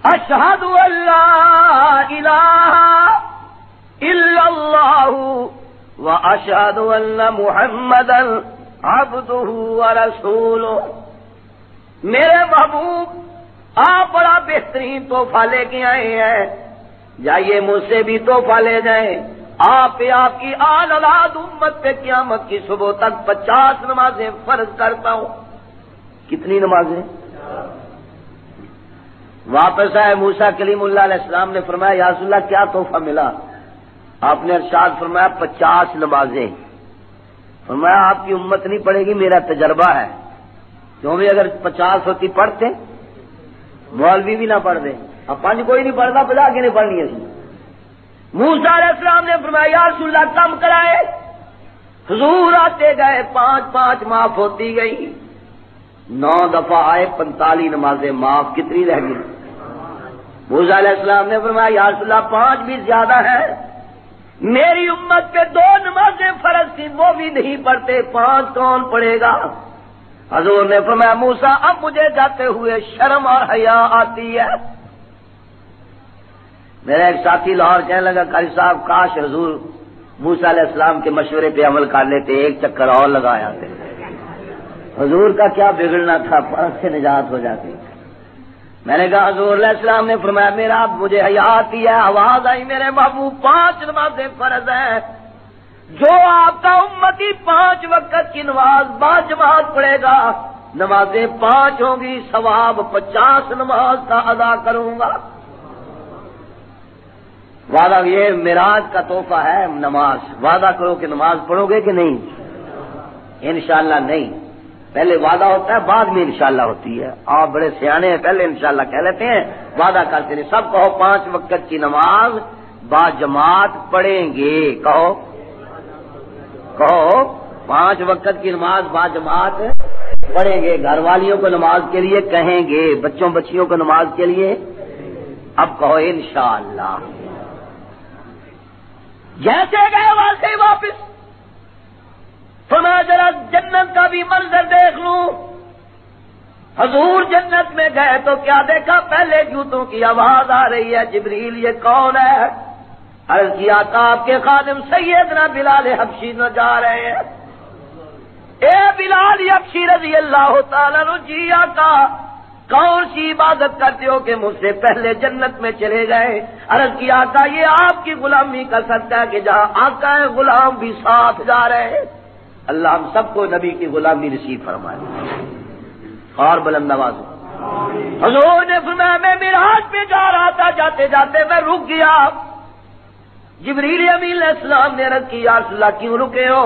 اشہد ان لا الہ الا اللہ واشہد ان محمدا عبدہ ورسولہ. میرے محبوب آپ بڑا بہترین تحفہ لے کے آئے ہیں, جائیے مجھ سے بھی تحفہ لے جائیں. آپ کی آل اولاد امت پہ قیامت کی صبح تک 50 نمازیں فرض کرتا ہوں. کتنی نمازیں؟ واپس آئے موسیٰ کلیم اللہ علیہ السلام نے فرمایا یا رسول اللہ کیا تحفہ ملا؟ آپ نے ارشاد فرمایا 50 نمازیں. فرمایا آپ کی امت نہیں پڑھے گی, میرا تجربہ ہے. کیوں بھی اگر 50 ہوتی پڑھتے, مولوی بھی نہ پڑھ دیں. اب 5 کوئی نہیں پڑھتا, بلا کے نہیں پڑھنی ہے. موسیٰ علیہ السلام نے فرمایا یا رسول اللہ کم کرائے. حضور آتے گئے 5 معاف ہوتی گئی. 9 دفعہ آئے 45 نمازیں معاف. کتنی رہ گئی؟ موسیٰ علیہ السلام نے فرمایا یا رسول اللہ 5 بھی زیادہ ہے. میری امت پہ 2 نمازیں فرض تھی وہ بھی نہیں پڑھتے، 5 کون پڑھے گا؟ حضور نے فرمایا موسیٰ اب مجھے جاتے ہوئے شرم اور حیا آتی ہے۔ میرا ایک ساتھی لاہور کہنے لگا قاری صاحب کاش حضور موسیٰ علیہ السلام کے مشورے پہ عمل کر لیتے، ایک چکر اور لگا آتے۔ حضور کا کیا بگڑنا تھا، 5 سے نجات ہو جاتی۔ میں نے کہا حضور علیہ السلام نے فرمایا میرا مجھے حیا آتی ہے، آواز آئی میرے محبوب 5 نمازیں فرض ہیں، جو آپ کا امتی 5 وقت کی نماز باجماعت پڑھے گا، نمازیں 5 ہوں گی، ثواب 50 نماز کا ادا کروں گا۔ وعدہ یہ معراج کا تحفہ ہے نماز، وعدہ کرو کہ نماز پڑھو گے کہ نہیں؟ انشاءاللہ نہیں، پہلے وعدہ ہوتا ہے بعد میں انشاءاللہ ہوتی ہے۔ آپ بڑے سیانے ہیں، پہلے انشاءاللہ کہہ لیتے ہیں، وعدہ کرتے نہیں۔ سب کہو 5 وقت کی نماز باجماعت پڑھیں گے، کہو 5 وقت کی نماز باجماعت پڑھیں گے، گھر والیوں کو نماز کے لیے کہیں گے، بچوں بچیوں کو نماز کے لیے اب کہو انشاءاللہ۔ جیسے گئے ویسے ہی واپس، فرمایا ذرا جنت کا بھی منظر دیکھ لوں۔ حضور جنت میں گئے تو کیا دیکھا، پہلے جوتوں کی آواز آ رہی ہے، جبریل یہ کون ہے؟ عرض کیا تھا آپ کے خادم سیدنا بلال حبشی نہ جا رہے ہیں۔ اے بلال حبشی رضی اللہ تعالیٰ عنہ جی آقا کون سی عبادت کرتے ہو کہ مجھ سے پہلے جنت میں چلے گئے؟ عرض کیا آقا یہ آپ کی غلامی کا صدقہ ہے کہ جہاں آقا ہے غلام بھی ساتھ جا رہے ہیں۔ اللہ ہم سب کو نبی کی غلامی نصیب فرمائے اور بلند آواز۔ حضور نے فرمایا میں معراج پہ جا رہا تھا، جاتے جاتے میں رک گیا۔ جبریل امین علیہ السلام نے عرض کی یا رسول اللہ کیوں رکے ہو؟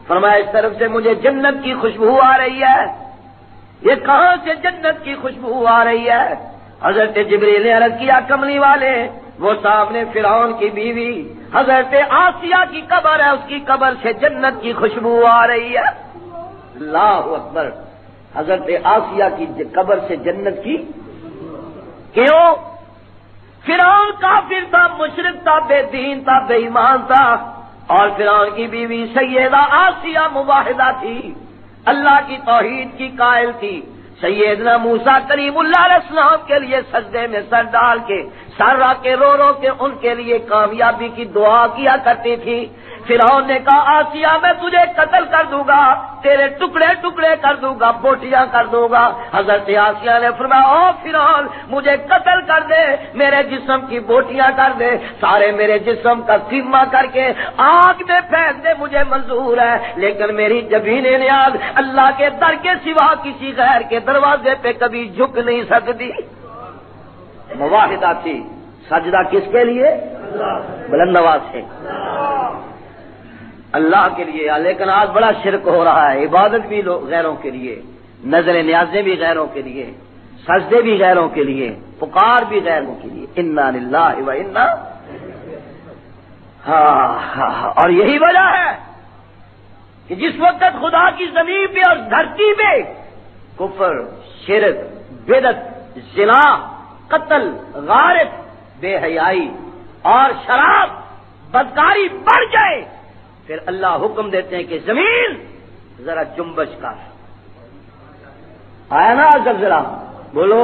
فرمایا اس طرف سے مجھے جنت کی خوشبو آ رہی ہے۔ یہ کہاں سے جنت کی خوشبو آ رہی ہے؟ حضرت جبریل نے عرض کیا کملی والے وہ سامنے فرعون کی بیوی حضرت آسیہ کی قبر ہے، اس کی قبر سے جنت کی خوشبو آ رہی ہے۔ اللہ اکبر، حضرت آسیہ کی قبر سے جنت کی، کیوں؟ فرعون کافر تھا، مشرک تھا، بے دین تھا، بے ایمان تھا، اور فرعون کی بیوی سیدہ آسیہ موحدہ تھی، اللہ کی توحید کی قائل تھی۔ سیدنا موسیٰ کریم اللہ علیہ السلام کے لیے سجدے میں سر ڈال کے سر رکھ کے رو رو کے ان کے لیے کامیابی کی دعا کیا کرتی تھی۔ فرعون نے کہا آسیہ میں تجھے قتل کر دوں گا، تیرے ٹکڑے ٹکڑے کر دوں گا، بوٹیاں کر دوں گا۔ حضرت آسیہ نے فرمایا او فرعون مجھے قتل کر دے، میرے جسم کی بوٹیاں کر دے، سارے میرے جسم کا قیمہ کر کے آگ میں پھینک دے، مجھے منظور ہے، لیکن میری جبین نیاز اللہ کے در کے سوا کسی غیر کے دروازے پہ کبھی جھک نہیں سکتی۔ مواحدہ تھی، سجدہ کس کے لیے؟ بلند آواز سے اللہ کے لیے۔ لیکن آج بڑا شرک ہو رہا ہے، عبادت بھی غیروں کے لیے، نظر نیازیں بھی غیروں کے لیے، سجدے بھی غیروں کے لیے، پکار بھی غیروں کے لیے۔ انا للہ و انا، اور یہی وجہ ہے کہ جس وقت خدا کی زمین پہ اور دھرتی پہ کفر، شرک، بدعت، زنا، قتل، غارت، بے حیائی اور شراب، بدکاری بڑھ جائے، پھر اللہ حکم دیتے ہیں کہ زمین ذرا جنبش کر۔ آیا نا زلزلہ؟ بولو،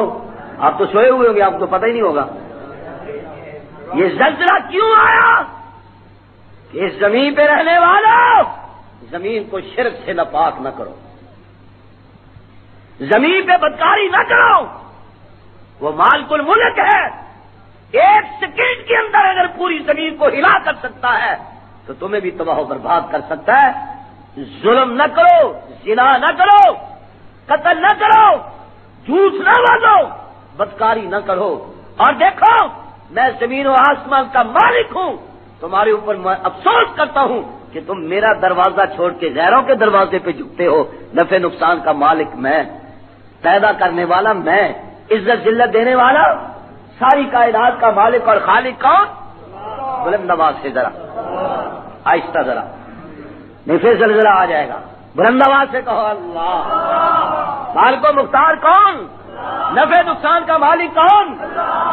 آپ تو سوئے ہوئے ہوں گے، آپ کو پتہ ہی نہیں ہوگا یہ زلزلہ کیوں آیا، کہ اس زمین پہ رہنے والوں زمین کو شرک سے ناپاک نہ کرو، زمین پہ بدکاری نہ کرو، وہ مالک الملک ہے، ایک سیکنڈ کے اندر اگر پوری زمین کو ہلا کر سکتا ہے تو تمہیں بھی تباہ و برباد کر سکتا ہے۔ ظلم نہ کرو، زنا نہ کرو، قتل نہ کرو، جھوٹ نہ بولو، بدکاری نہ کرو، اور دیکھو میں زمین و آسمان کا مالک ہوں، تمہارے اوپر میں افسوس کرتا ہوں کہ تم میرا دروازہ چھوڑ کے غیروں کے دروازے پہ جھکتے ہو۔ نفع نقصان کا مالک میں، پیدا کرنے والا میں، عزت ذلت دینے والا، ساری کائنات کا مالک اور خالق کون؟ بلند آواز سے ذرا، آہستہ ذرا، نہیں پھر زلزلہ آ جائے گا۔ بلند آواز سے کہو اللہ۔ مالک و مختار کون؟ نفع نقصان کا مالک کون؟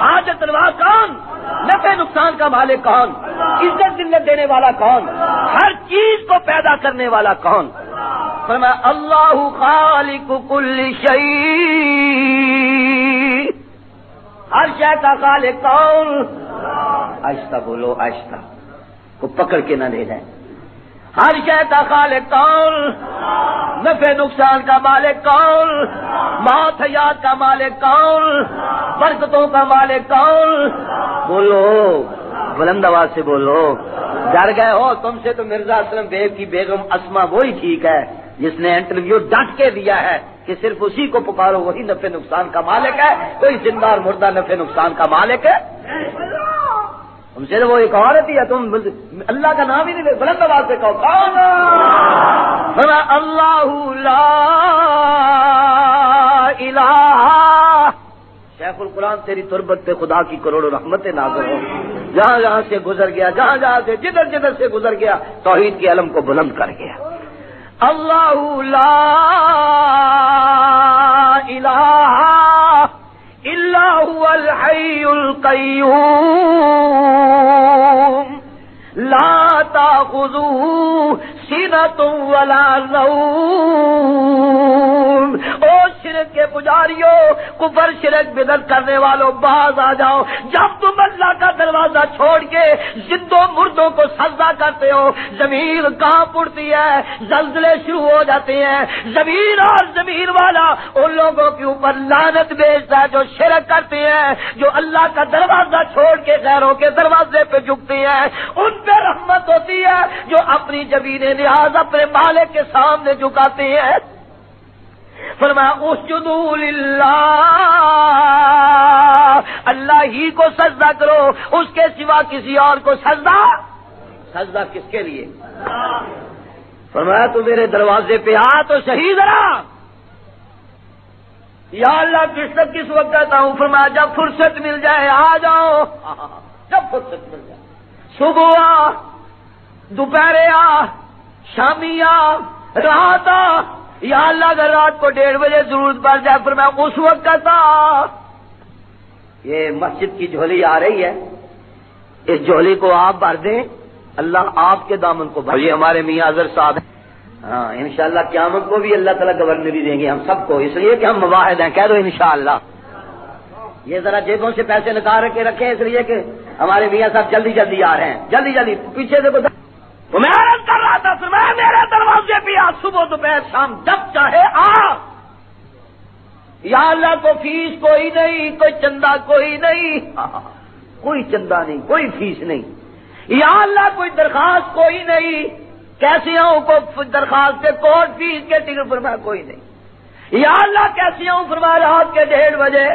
حاجت روا کون؟ نفع نقصان کا مالک کون؟ عزت ذلت دینے والا کون؟ ہر چیز کو پیدا کرنے والا کون؟ فرمایا اللہ خالق کل شیء، ہر شے کا خالق کون؟ آہستہ بولو، آہستہ، کو پکڑ کے نہ لے جائیں۔ ہر شے کا خالق کون؟ نفع نقصان کا مالک کون؟ موت حیات کا مالک کون؟ برکتوں کا مالک کون؟ بولو، بلند آواز سے بولو۔ ڈر گئے ہو؟ تم سے تو مرزا اسلم بیگ کی بیگم اسما وہی ٹھیک ہے جس نے انٹرویو ڈٹ کے دیا ہے کہ صرف اسی کو پکارو، وہی نفع نقصان کا مالک ہے، کوئی زندہ اور مردہ نفع نقصان کا مالک ہے؟ تم سے وہ ایک عورت ہی ہے، تم اللہ کا نام ہی نہیں لے، بلند آواز سے کہو کون؟ اللہ لا الہ۔ شیخ القرآن تیری تربت پہ خدا کی کروڑوں رحمتیں نازل ہو، جہاں جہاں سے گزر گیا، جہاں جہاں سے جدھر جدھر سے گزر گیا، توحید کے علم کو بلند کر گیا۔ اللہ لا الہ الا هو الحی القیوم لا تأخذه سنة ولا نوم۔ او شرک کے پجاریوں، کفر شرک بدعت کرنے والوں، باز آ جاؤ۔ جب تم اللہ کا دروازہ چھوڑ کے زندوں مردوں کو سجدہ کرتے ہو، زمین کانپ اٹھتی ہے، زلزلے شروع ہو جاتے ہیں، زمین اور زمین والا ان لوگوں کے اوپر لعنت بھیجتا ہے جو شرک کرتے ہیں، جو اللہ کا دروازہ چھوڑ کے غیروں کے دروازے پہ جھکتے ہیں۔ ان پہ رحمت ہوتی ہے جو اپنی جبین نیاز اپنے مالک کے سامنے جھکاتے ہیں۔ فرمایا اسجدوا للہ، اللہ ہی کو سجدہ کرو، اس کے سوا کسی اور کو سجدہ کس کے لیے؟ فرمایا تو میرے دروازے پہ آ تو صحیح ذرا، یا اللہ کس وقت آتا ہوں؟ فرمایا جب فرصت مل جائے آ جاؤ، جب فرصت مل جائے، صبح آ، دوپہر آ، شامی آ، رات آ، یا اللہ اگر رات کو 1:30 بجے ضرورت پڑ جائے فرمایا اس وقت آ۔ یہ مسجد کی جھولی آ رہی ہے، اس جھولی کو آپ بھر دیں، اللہ آپ کے دامن کو بھر۔ یہ ہمارے میاں اظہر صاحب ہیں، ہاں انشاءاللہ قیامت کو بھی اللہ تعالیٰ گورنری دیں گے ہم سب کو، اس لیے کہ ہم مواحد ہیں، کہہ دو انشاءاللہ۔ یہ ذرا جیبوں سے پیسے نکال کے رکھیں، اس لیے کہ ہمارے میاں صاحب جلدی جلدی آ رہے ہیں، جلدی جلدی پیچھے سے وہ میں عرض کر رہا تھا، فرمایا میرے دروازے پہ آ، صبح دوپہر شام جب چاہے آ۔ یا اللہ کو فیس کوئی نہیں، کوئی چندہ کوئی نہیں، کوئی چندہ نہیں، کوئی فیس نہیں، یا اللہ کوئی درخواست کوئی نہیں، کیسے آؤں کو درخواست کے کورٹ فیس کے ٹکٹ فرمایا کوئی نہیں، یا اللہ کیسے آؤں فرمایا رات کے 1:30 بجے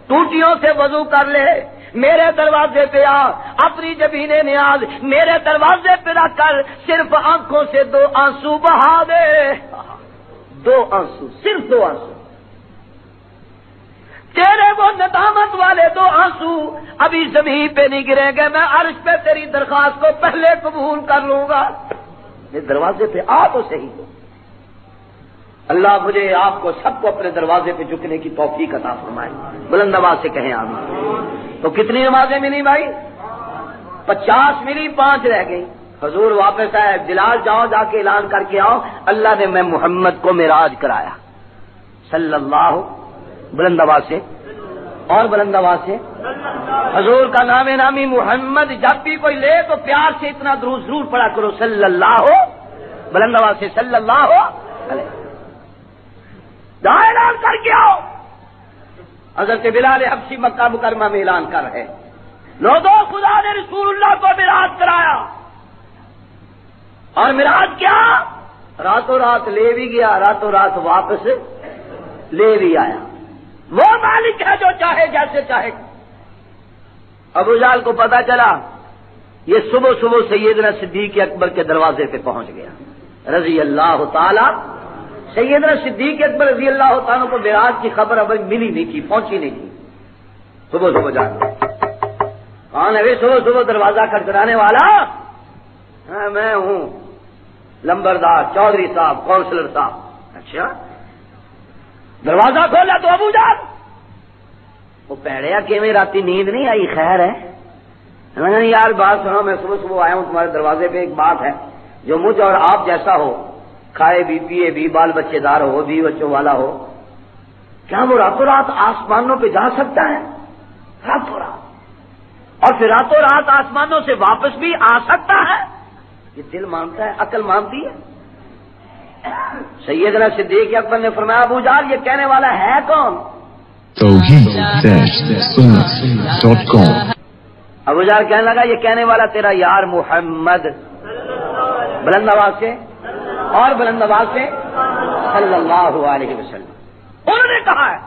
ٹوٹیوں سے وضو کر لے، میرے دروازے پہ آ، اپنی جبین نیاز میرے دروازے پہ رکھ کر صرف آنکھوں سے 2 آنسو بہا دے، 2 آنسو، صرف 2 آنسو، تیرے وہ ندامت والے 2 آنسو ابھی زمین پہ نہیں گریں گے، میں عرش پہ تیری درخواست کو پہلے قبول کر لوں گا۔ میرے دروازے پہ آ تو صحیح، اللہ مجھے آپ کو سب کو اپنے دروازے پہ جھکنے کی توفیق عطا فرمائے، بلند آواز سے کہیں آمین۔ تو کتنی نمازیں ملی بھائی؟ 50 ملی، 5 رہ گئی۔ حضور واپس آئے، بلال جاؤ جا کے اعلان کر کے آؤ، اللہ نے میں محمد کو معراج کرایا صلی اللہ، بلند آواز سے اور بلند آواز سے، حضور کا نام نامی محمد جب بھی کوئی لے تو پیار سے اتنا درود ضرور پڑھا کرو، صلی اللہ، بلند آواز سے صلی اللہ علیہ، جہاں اعلان کر کے آؤ۔ حضرت بلال حبشی مکہ مکرمہ میں اعلان کر رہے، لوگوں خدا نے رسول اللہ کو معراج کرایا، اور معراج کیا؟ راتوں رات لے بھی گیا، راتوں رات واپس لے بھی آیا۔ وہ مالک ہے جو چاہے جیسے چاہے۔ ابو جہل کو پتا چلا، یہ صبح صبح سیدنا صدیق اکبر کے دروازے پہ پہنچ گیا رضی اللہ تعالی۔ سیدنا صدیق اکبر رضی اللہ تعالیٰ کو معراج کی خبر ابھی ملی نہیں تھی، پہنچی نہیں تھی۔ صبح صبح جا کون ہے صبح صبح دروازہ کھٹکھٹانے والا؟ ہاں میں ہوں، لمبردار چودھری صاحب، کونسلر صاحب۔ اچھا، دروازہ کھولا تو ابو جہل وہ پیڑیا کہ میں راتی نیند نہیں آئی؟ خیر ہے، میں نے یار بات سنو، میں صبح صبح آیا ہوں تمہارے دروازے پہ، ایک بات ہے جو مجھ اور آپ جیسا ہو، کھائے بھی پیے بھی بال بچے دار ہو، بھی بچوں والا ہو، کیا وہ راتوں رات آسمانوں پہ جا سکتا ہے؟ راتوں رات، اور پھر راتوں رات آسمانوں سے واپس بھی آ سکتا ہے؟ یہ دل مانتا ہے، عقل مانتی ہے؟ سیدنا صدیق اکبر نے فرمایا ابو جہل یہ کہنے والا ہے کون؟ Tawheed-Sunnah.com ابو جہل کہنے لگا یہ کہنے والا تیرا یار محمد، بلند آواز سے اور بلند آواز سے صلی اللہ علیہ وسلم، انہوں نے کہا ہے۔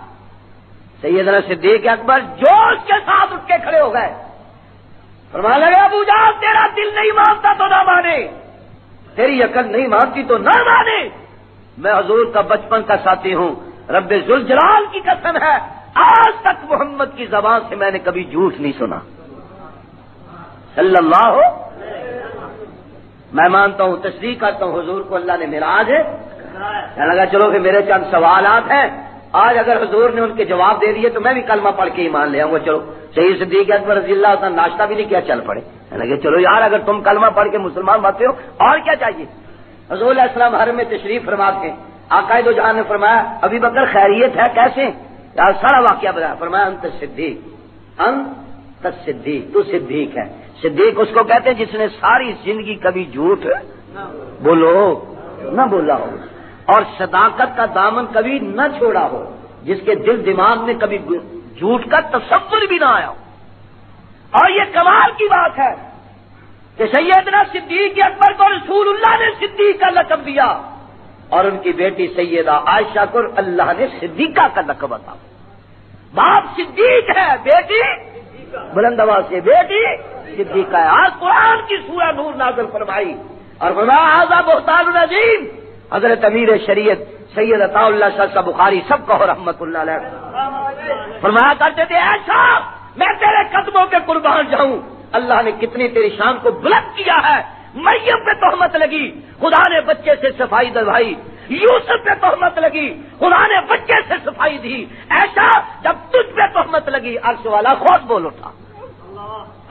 سیدنا صدیق اکبر جوش کے ساتھ اٹھ کے کھڑے ہو گئے، فرمانے لگے ابو جہل تیرا دل نہیں مانتا تو نہ مانے، تیری عقل نہیں مانتی تو نہ مانے، میں حضور کا بچپن کا ساتھی ہوں، رب ذوالجلال کی قسم ہے آج تک محمد کی زبان سے میں نے کبھی جھوٹ نہیں سنا، صلی اللہ۔ میں مانتا ہوں، تصدیق کرتا ہوں حضور کو اللہ نے معراج ہے، کہنے لگا چلو کہ میرے چند سوالات ہیں، آج اگر حضور نے ان کے جواب دے دیے تو میں بھی کلمہ پڑھ کے ایمان لے آؤں گا، چلو۔ صحیح صدیق اکبر رضی اللہ عنہ ناشتہ بھی نہیں کیا، چل پڑے، کہنے لگے چلو یار اگر تم کلمہ پڑھ کے مسلمان بنتے ہو اور کیا چاہیے۔ حضور علیہ السلام حرم میں تشریف فرما کے آقا دو جہان نے فرمایا ابھی بکر خیریت ہے کیسے؟ یار سارا واقعہ بتایا، فرمایا انت صدیق، انت صدیق، تو صدیق ہے۔ صدیق اس کو کہتے ہیں جس نے ساری زندگی کبھی جھوٹ بولو نہ بولا ہو اور صداقت کا دامن کبھی نہ چھوڑا ہو، جس کے دل دماغ میں کبھی جھوٹ کا تصور بھی نہ آیا ہو۔ اور یہ کمال کی بات ہے کہ سیدنا صدیق اکبر کو رسول اللہ نے صدیق کا لقب دیا اور ان کی بیٹی سیدہ عائشہ کو اللہ نے صدیقہ کا لقب عطا۔ باپ صدیق ہے، بیٹی بلند آواز سے بیٹی صدیقہ ہے۔ آج قرآن کی سورہ نور نازل فرمائی اور فرمایا ھذا بہتان عظیم۔ حضرت امیر شریعت سید عطا اللہ شاہ بخاری سب کو رحمت اللہ علیہ فرمایا کرتے تھے ایسا میں تیرے قدموں کے قربان جاؤں، اللہ نے کتنی تیری شان کو بلند کیا ہے۔ مریم پہ تہمت لگی، خدا نے بچے سے صفائی دلوائی، یوسف پہ تہمت لگی، خدا نے بچے سے صفائی دی، ایسا جب تجھ پہ تہمت لگی عرش والا خود بول اٹھا،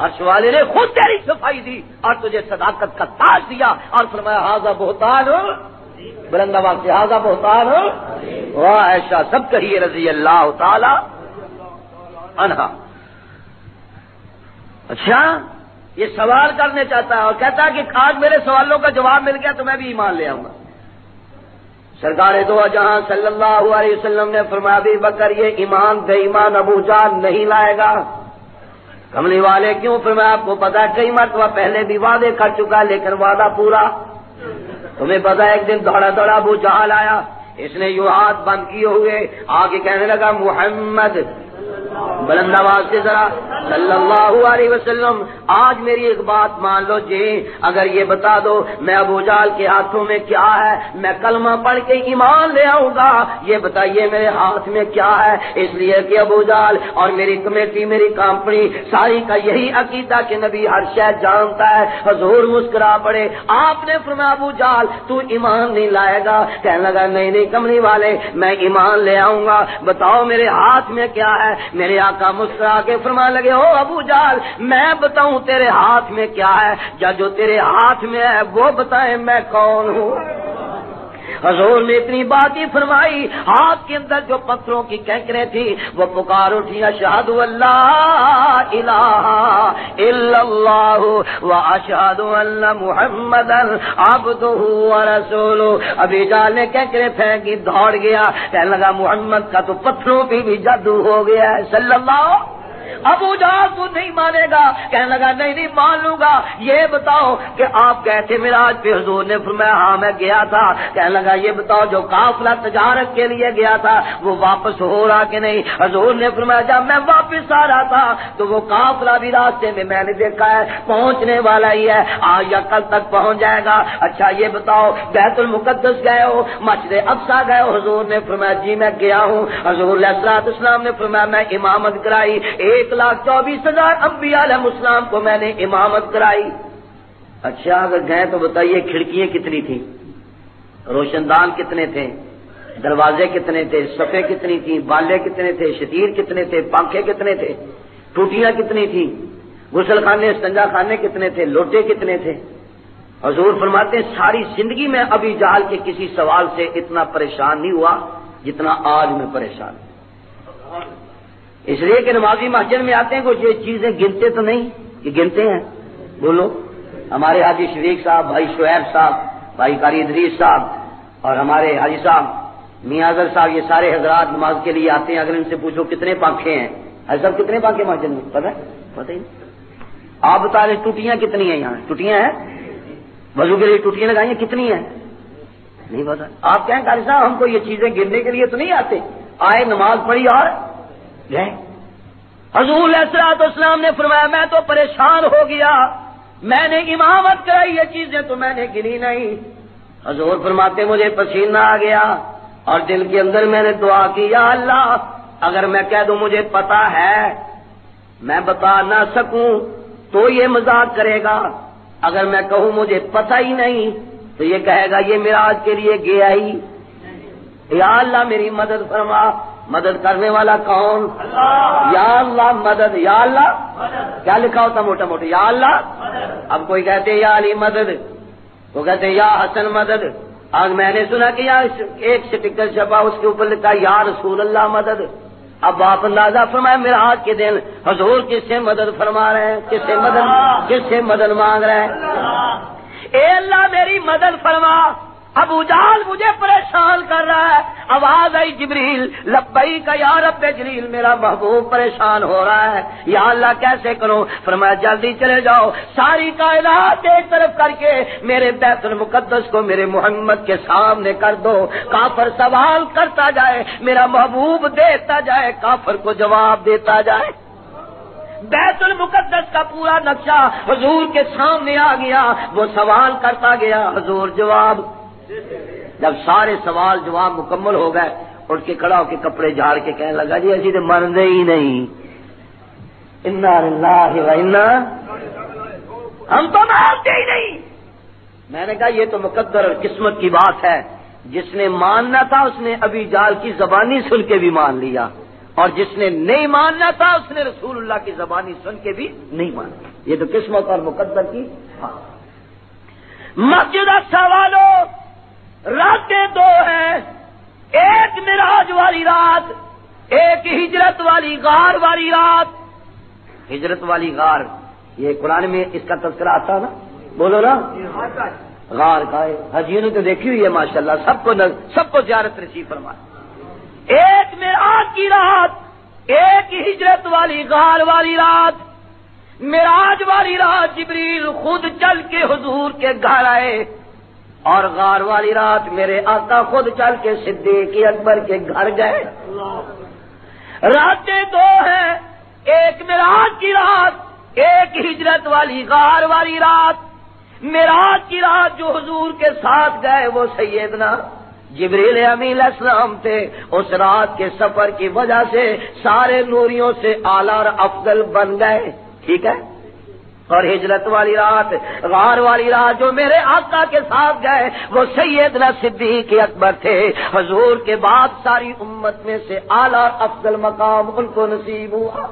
عرش والے نے خود تیری صفائی دی اور تجھے صداقت کا تاج دیا اور فرمایا ھذا بہتان، بلند آواز سے ھذا بہتان واہ ایسا سب کہیے رضی اللہ تعالی عنہا۔ اچھا یہ سوال کرنے چاہتا ہے اور کہتا ہے کہ آج میرے سوالوں کا جواب مل گیا تو میں بھی ایمان لے آؤں گا۔ سرکار دو جہاں صلی اللہ علیہ وسلم نے فرمایا ابھی بکر یہ ایمان بے ایمان ابو جہل نہیں لائے گا۔ کملی والے کیوں؟ فرمایا آپ کو پتا ہے کئی مرتبہ پہلے بھی وعدے کر چکا لیکن وعدہ پورا، تمہیں پتا ہے ایک دن دوڑا دوڑا ابو جہل آیا، اس نے یوں ہاتھ بند کیے ہوئے آگے کہنے لگا محمد، بلند آواز سے ذرا صلی اللہ علیہ وسلم آج میری ایک بات مان لو جی، اگر یہ بتا دو میں ابو جہل کے ہاتھوں میں کیا ہے، میں کلمہ پڑھ کے ایمان لے آؤں گا، یہ بتائیے میرے ہاتھ میں کیا ہے۔ اس لیے کہ ابو جہل اور میری کمیٹی میری کمپنی ساری کا یہی عقیدہ کہ نبی ہر شے جانتا ہے۔ حضور مسکرا پڑے، آپ نے فرمایا ابو جہل تو ایمان نہیں لائے گا؟ کہنے لگا نہیں کملی والے میں ایمان لے آؤں گا، بتاؤ میرے ہاتھ میں کیا ہے۔ میرے آقا مسکرا کے فرمانے لگے او ابو جہل میں بتاؤں تیرے ہاتھ میں کیا ہے، یا جو تیرے ہاتھ میں ہے وہ بتائیں میں کون ہوں۔ حضور نے اتنی بات ہی فرمائی، ہاتھ کے اندر جو پتھروں کی کینکریں تھی وہ پکار اٹھی اشہد اللہ الہ الا اللہ و اشہد ان محمدا عبدہ ورسولہ۔ ابھی جہل نے کینکریں پھینکی دوڑ گیا، کہنے لگا محمد کا تو پتھروں پہ بھی جادو ہو گیا ہے صلی اللہ۔ ابو جہل تو نہیں مانے گا، کہنے لگا نہیں مان لوں گا، یہ بتاؤ کہ آپ گئے تھے معراج پہ؟ حضور نے فرمایا ہاں میں گیا تھا۔ کہنے لگا یہ بتاؤ جو قافلہ تجارت کے لیے گیا تھا وہ واپس ہو رہا کہ نہیں؟ حضور نے فرمایا جب میں واپس آ رہا تھا تو وہ قافلہ بھی راستے میں نے دیکھا ہے پہنچنے والا ہی ہے، آج یا کل تک پہنچ جائے گا۔ اچھا یہ بتاؤ بیت المقدس گئے ہو، مسجد اقصی گئے ہو؟ حضور نے فرمایا جی میں گیا ہوں۔ حضور علیہ السلام نے فرمایا میں امامت کرائی، 1,24,000 انبیاء علیہ السلام کو میں نے امامت کرائی۔ اچھا اگر گئے تو بتائیے کھڑکیاں کتنی تھیں، روشن دان کتنے تھے، دروازے کتنے تھے، صفیں کتنی تھیں، بالے کتنے تھے، شتیر کتنے تھے، پنکھے کتنے تھے، ٹوٹیاں کتنی تھیں؟ غسل خانے استنجا خانے کتنے تھے، لوٹے کتنے تھے؟ حضور فرماتے ہیں ساری زندگی میں ابی جہل کے کسی سوال سے اتنا پریشان نہیں ہوا جتنا آج میں پریشان ہوں، اس لیے کہ نمازی مسجد میں آتے ہیں کہ یہ چیزیں گنتے تو نہیں، یہ گنتے ہیں؟ بولو، ہمارے حاجی شفیق صاحب، بھائی شعیب صاحب، بھائی قاری ادریس صاحب اور ہمارے حاجی صاحب میاں اظہر صاحب، یہ سارے حضرات نماز کے لیے آتے ہیں، اگر ان سے پوچھو کتنے پنکھے ہیں، حضرت صاحب کتنے پنکھے مسجد میں پتہ ہے؟ پتہ ہی نہیں۔ آپ بتا رہے ٹوٹیاں کتنی ہیں؟ یہاں ٹوٹیاں ہیں، وضو کے لیے ٹوٹیاں لگائی ہیں کتنی ہیں؟ نہیں پتا۔ آپ کہیں قاری صاحب ہم کو یہ چیزیں گرنے کے لیے تو نہیں آتے، آئے نماز پڑھی اور گئے۔ حضور علیہ الصلوۃ والسلام نے فرمایا میں تو پریشان ہو گیا، میں نے امامت کرائی، یہ چیزیں تو میں نے گنی نہیں۔ حضور فرماتے مجھے پسینہ آ گیا اور دل کے اندر میں نے دعا کی، یا اللہ اگر میں کہہ دوں مجھے پتا ہے میں بتا نہ سکوں تو یہ مذاق کرے گا، اگر میں کہوں مجھے پتہ ہی نہیں تو یہ کہے گا یہ معراج کے لیے گیا ہی۔ یا اللہ میری مدد فرما، مدد کرنے والا کون؟ یا اللہ مدد، یا اللہ کیا لکھا ہوتا موٹا موٹا، یا اللہ۔ اب کوئی کہتے یا علی مدد، وہ کہتے یا حسن مدد۔ آج میں نے سنا کہ ایک سٹیکر چھپا اس کے اوپر لکھا یا رسول اللہ مدد۔ اب آپ اندازہ فرمائے میراج کے دن حضور کس سے مدد فرما رہے ہیں، کس سے مدد مانگ رہے ہیں؟ اے اللہ میری مدد فرما، ابو جہل مجھے پریشان کر رہا ہے۔ آواز آئی جبریل لبیک یا رب جلیل، میرا محبوب پریشان ہو رہا ہے، یا اللہ کیسے کروں؟ فرمایا جلدی چلے جاؤ، ساری کائنات ایک طرف کر کے میرے بیت المقدس کو میرے محمد کے سامنے کر دو، کافر سوال کرتا جائے میرا محبوب دیتا جائے، کافر کو جواب دیتا جائے۔ بیت المقدس کا پورا نقشہ حضور کے سامنے آ گیا، وہ سوال کرتا گیا، حضور جواب۔ جب سارے سوال جواب مکمل ہو گئے اٹھ کے کھڑا ہو کے کپڑے جھاڑ کے کہنے لگا جی ایسی تو مرنے ہی نہیں، انا للہ و انا، ہم تو مانتے ہی نہیں۔ میں نے کہا یہ تو مقدر اور قسمت کی بات ہے، جس نے ماننا تھا اس نے ابی جہل کی زبانی سن کے بھی مان لیا، اور جس نے نہیں ماننا تھا اس نے رسول اللہ کی زبانی سن کے بھی نہیں مانا۔ یہ تو قسمت اور مقدر کی بات۔ مسجد سوالو راتیں دو ہیں، ایک معراج والی رات، ایک ہجرت والی غار والی رات۔ ہجرت والی غار یہ قرآن میں اس کا تذکرہ آتا نا، بولو نا، غار کا ہے، حجیوں نے تو دیکھی ہوئی ہے ماشاءاللہ، سب کو زیارت نصیب فرمائے۔ ایک معراج کی رات، ایک ہجرت والی غار والی رات۔ معراج والی رات جبریل خود چل کے حضور کے گھر آئے، اور غار والی رات میرے آقا خود چل کے صدیق اکبر کے گھر گئے۔ راتیں دو ہیں، ایک معراج کی رات، ایک ہجرت والی غار والی رات۔ معراج کی رات جو حضور کے ساتھ گئے وہ سیدنا جبریل امین علیہ السلام تھے، اس رات کے سفر کی وجہ سے سارے نوریوں سے اعلیٰ اور افضل بن گئے، ٹھیک ہے۔ اور ہجرت والی رات، غار والی رات جو میرے آقا کے ساتھ گئے وہ سیدنا صدیق اکبر تھے، حضور کے بعد ساری امت میں سے اعلیٰ افضل مقام ان کو نصیب ہوا۔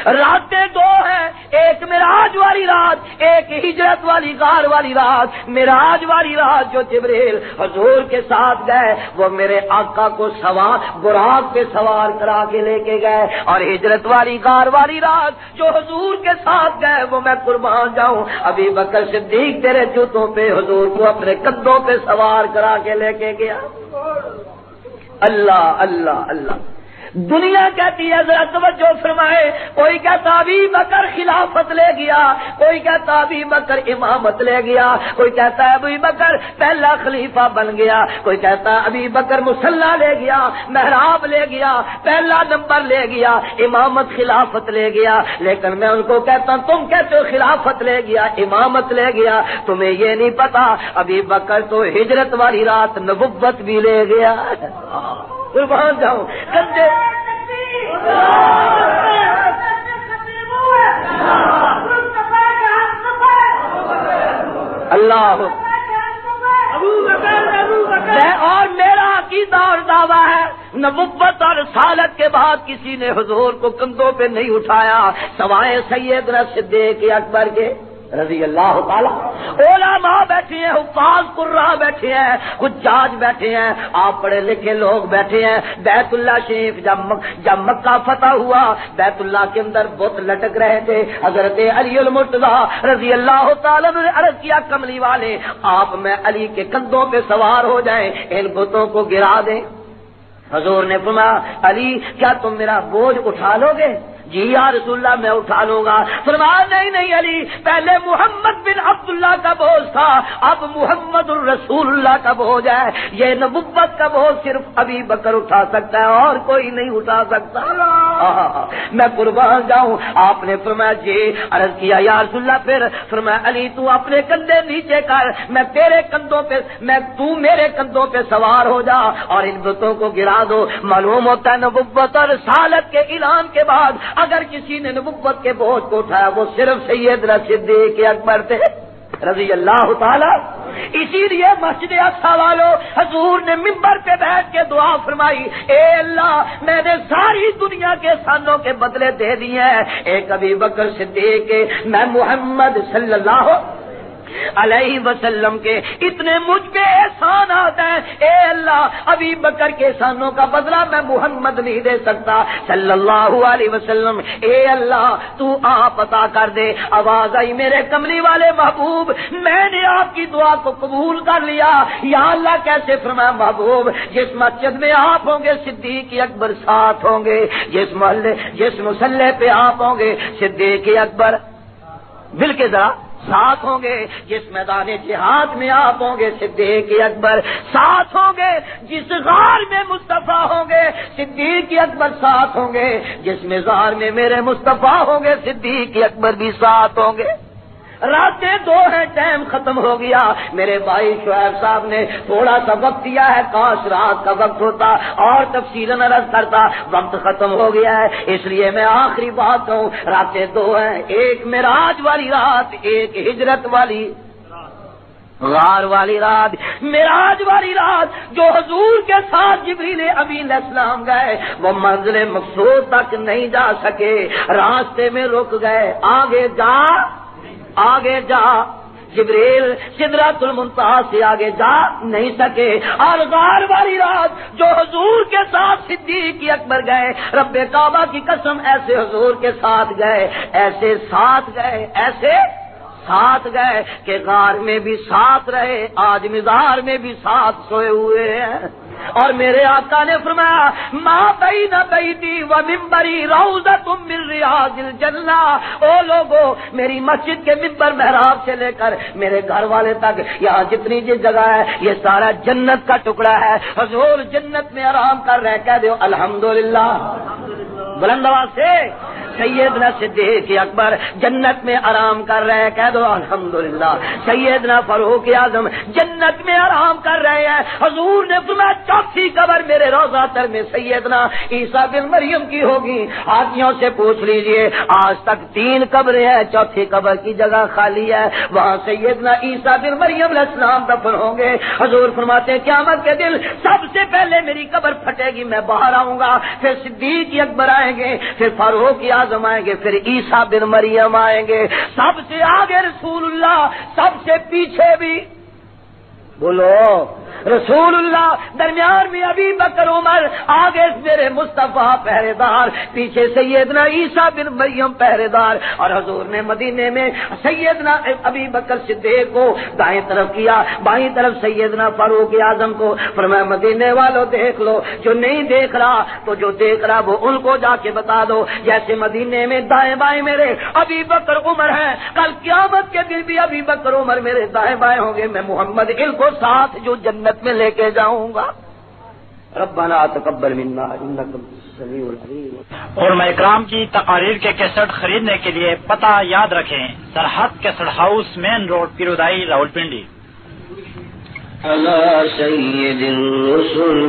راتیں دو ہیں، ایک معراج والی رات، ایک ہجرت والی غار والی رات۔ معراج والی رات جو جبریل حضور کے ساتھ گئے وہ میرے آقا کو سوار براق پہ سوار کرا کے لے کے گئے، اور ہجرت والی غار والی رات جو حضور کے ساتھ گئے وہ میں قربان جاؤں ابی بکر صدیق تیرے جوتوں پہ حضور کو اپنے کندھوں پہ سوار کرا کے لے کے گیا۔ اللہ اللہ اللہ۔ دنیا کہتی ہے ذرا توجہ فرمائے، کوئی کہتا ابی بکر خلافت لے گیا، کوئی کہتا ابی بکر امامت لے گیا، کوئی کہتا ہے ابی بکر پہلا خلیفہ بن گیا، کوئی کہتا ہے ابی بکر مصلی لے گیا، محراب لے گیا، پہلا نمبر لے گیا، امامت خلافت لے گیا۔ لیکن میں ان کو کہتا ہوں تم کہتے ہو خلافت لے گیا، امامت لے گیا، تمہیں یہ نہیں پتا ابی بکر تو ہجرت والی رات نبوت بھی لے گیا۔ قربان جاؤں کندھے اللہ، اور میرا عقیدہ اور دعویٰ ہے نبوت اور رسالت کے بعد کسی نے حضور کو کندھوں پہ نہیں اٹھایا سوائے سیدنا صدیق اکبر کے رضی اللہ تعالی۔ علماء بیٹھے ہیں، حفاظ قراء بیٹھے ہیں، حجاج بیٹھے ہیں، آپ پڑھے لکھے لوگ بیٹھے ہیں۔ بیت اللہ شریف جب مکہ فتح ہوا، بیت اللہ کے اندر بت لٹک رہے تھے۔ حضرت علی المرتضیٰ رضی اللہ تعالیٰ نے عرض کیا کملی والے آپ میں علی کے کندھوں پہ سوار ہو جائیں، ان بتوں کو گرا دیں۔ حضور نے فرمایا علی کیا تم میرا بوجھ اٹھا لو گے؟ جی یا رسول اللہ میں اٹھا لوں گا۔ فرمایا نہیں علی، پہلے محمد بن عبداللہ کا بوجھ تھا، اب محمد الرسول اللہ کا بوجھ ہے۔ یہ نبوت کا بوجھ صرف ابی بکر اٹھا سکتا ہے اور کوئی نہیں اٹھا سکتا۔ میں قربان جاؤں۔ آپ نے فرمایا جی، عرض کیا یا رسول اللہ، پھر فرمایا علی تو اپنے کندھے نیچے کر، میں تیرے کندھوں پہ، تو میرے کندھوں پہ سوار ہو جا اور ان بتوں کو گرا دو۔ معلوم ہوتا ہے نبوت اور رسالت کے اعلان کے بعد اگر کسی نے نبوت کے بوجھ کو اٹھایا وہ صرف سیدنا صدیق اکبر تھے رضی اللہ تعالی۔ اسی لیے مسجد اقصی والوں حضور نے منبر پہ بیٹھ کے دعا فرمائی، اے اللہ میں نے ساری دنیا کے احسانوں کے بدلے دے دیے ہیں، ایک ابی بکر صدیق کے، میں محمد صلی اللہ علیہ وسلم کے اتنے مجھ پہ احسان آتا ہے، اے اللہ ابی بکر کے احسانوں کا بدلہ میں محمد نہیں دے سکتا صلی اللہ علیہ وسلم، اے اللہ تو آپ عطا کر دے۔ آواز آئی میرے کملی والے محبوب میں نے آپ کی دعا کو قبول کر لیا۔ یا اللہ کیسے؟ فرمایا محبوب جس مسجد میں آپ ہوں گے صدیق اکبر ساتھ ہوں گے، جس مصلی پہ آپ ہوں گے صدیق اکبر مل کے ذرا ساتھ ہوں گے، جس میدان جہاد میں آپ ہوں گے صدیق اکبر ساتھ ہوں گے، جس غار میں مصطفیٰ ہوں گے صدیق اکبر ساتھ ہوں گے، جس مزار میں میرے مصطفیٰ ہوں گے صدیق اکبر بھی ساتھ ہوں گے۔ راتیں 2 ہیں، ٹائم ختم ہو گیا۔ میرے بھائی شعیب صاحب نے تھوڑا سا وقت دیا ہے، کاش رات کا وقت ہوتا اور تفصیلاً عرض کرتا، وقت ختم ہو گیا ہے، اس لیے میں آخری بات کہوں۔ راتیں 2 ہیں، ایک معراج والی رات، ایک ہجرت والی غار والی رات، معراج والی رات جو حضور کے ساتھ جبریل امین علیہ السلام گئے، وہ منزل مقصود تک نہیں جا سکے، راستے میں رک گئے، آگے جا جبریل سدرۃ المنتہا سے آگے جا نہیں سکے۔ اور غار والی رات جو حضور کے ساتھ صدیق اکبر گئے، رب کعبہ کی قسم ایسے حضور کے ساتھ گئے، ایسے ساتھ گئے کہ غار میں بھی ساتھ رہے، آج مزار میں بھی ساتھ سوئے ہوئے ہیں۔ اور میرے آقا نے فرمایا ما بین بیتی و منبری روضۃ من ریاض الجنہ، او لوگو میری مسجد کے منبر محراب سے لے کر میرے گھر والے تک یہاں جتنی جگہ ہے یہ سارا جنت کا ٹکڑا ہے۔ حضور جنت میں آرام کر رہے، کہہ دو الحمدللہ بلند آواز سے۔ سیدنا صدیق اکبر جنت میں آرام کر رہے، کہہ دو الحمدللہ۔ سیدنا فاروق اعظم جنت میں آرام کر رہے ہیں۔ حضور نے فرمایا چوتھی قبر میرے روضہ تر میں سیدنا عیسیٰ بن مریم کی ہوگی۔ حاجیوں سے پوچھ لیجئے آج تک 3 قبریں ہیں، چوتھی قبر کی جگہ خالی ہے، وہاں سیدنا عیسیٰ بن مریم علیہ السلام دفن ہوں گے۔ حضور فرماتے ہیں قیامت کے دن سب سے پہلے میری قبر پھٹے گی، میں باہر آؤں گا، پھر صدیق اکبر آئیں گے، پھر فاروق اعظم آئیں گے، پھر عیسیٰ بن مریم آئیں گے، سب سے آگے رسول اللہ، سب سے پیچھے بھی بولو رسول اللہ، درمیان میں ابی بکر عمر، آگے میرے مصطفیٰ پہرے دار، پیچھے سیدنا عیسیٰ بن مریم پہرے دار۔ اور حضور نے مدینے میں سیدنا ابی بکر صدیق کو دائیں طرف کیا، بائیں طرف سیدنا فاروق اعظم کو، فرمایا مدینے والوں دیکھ لو، جو نہیں دیکھ رہا تو جو دیکھ رہا وہ ان کو جا کے بتا دو، جیسے مدینے میں دائیں بائیں میرے ابی بکر عمر ہیں، کل قیامت کے دن بھی ابی بکر عمر میرے دائیں بائیں ہوں گے، میں محمد ان کو ساتھ جو جنت میں لے کے جاؤں گا۔ ربنا تقبل منا انک السمیع العلیم۔ علماء اکرام کی تقاریر کے کیسٹ خریدنے کے لیے پتہ یاد رکھیں، Sarhad guest house, main road, Pirwadhai, Rawalpindi. Ali Syed الرسل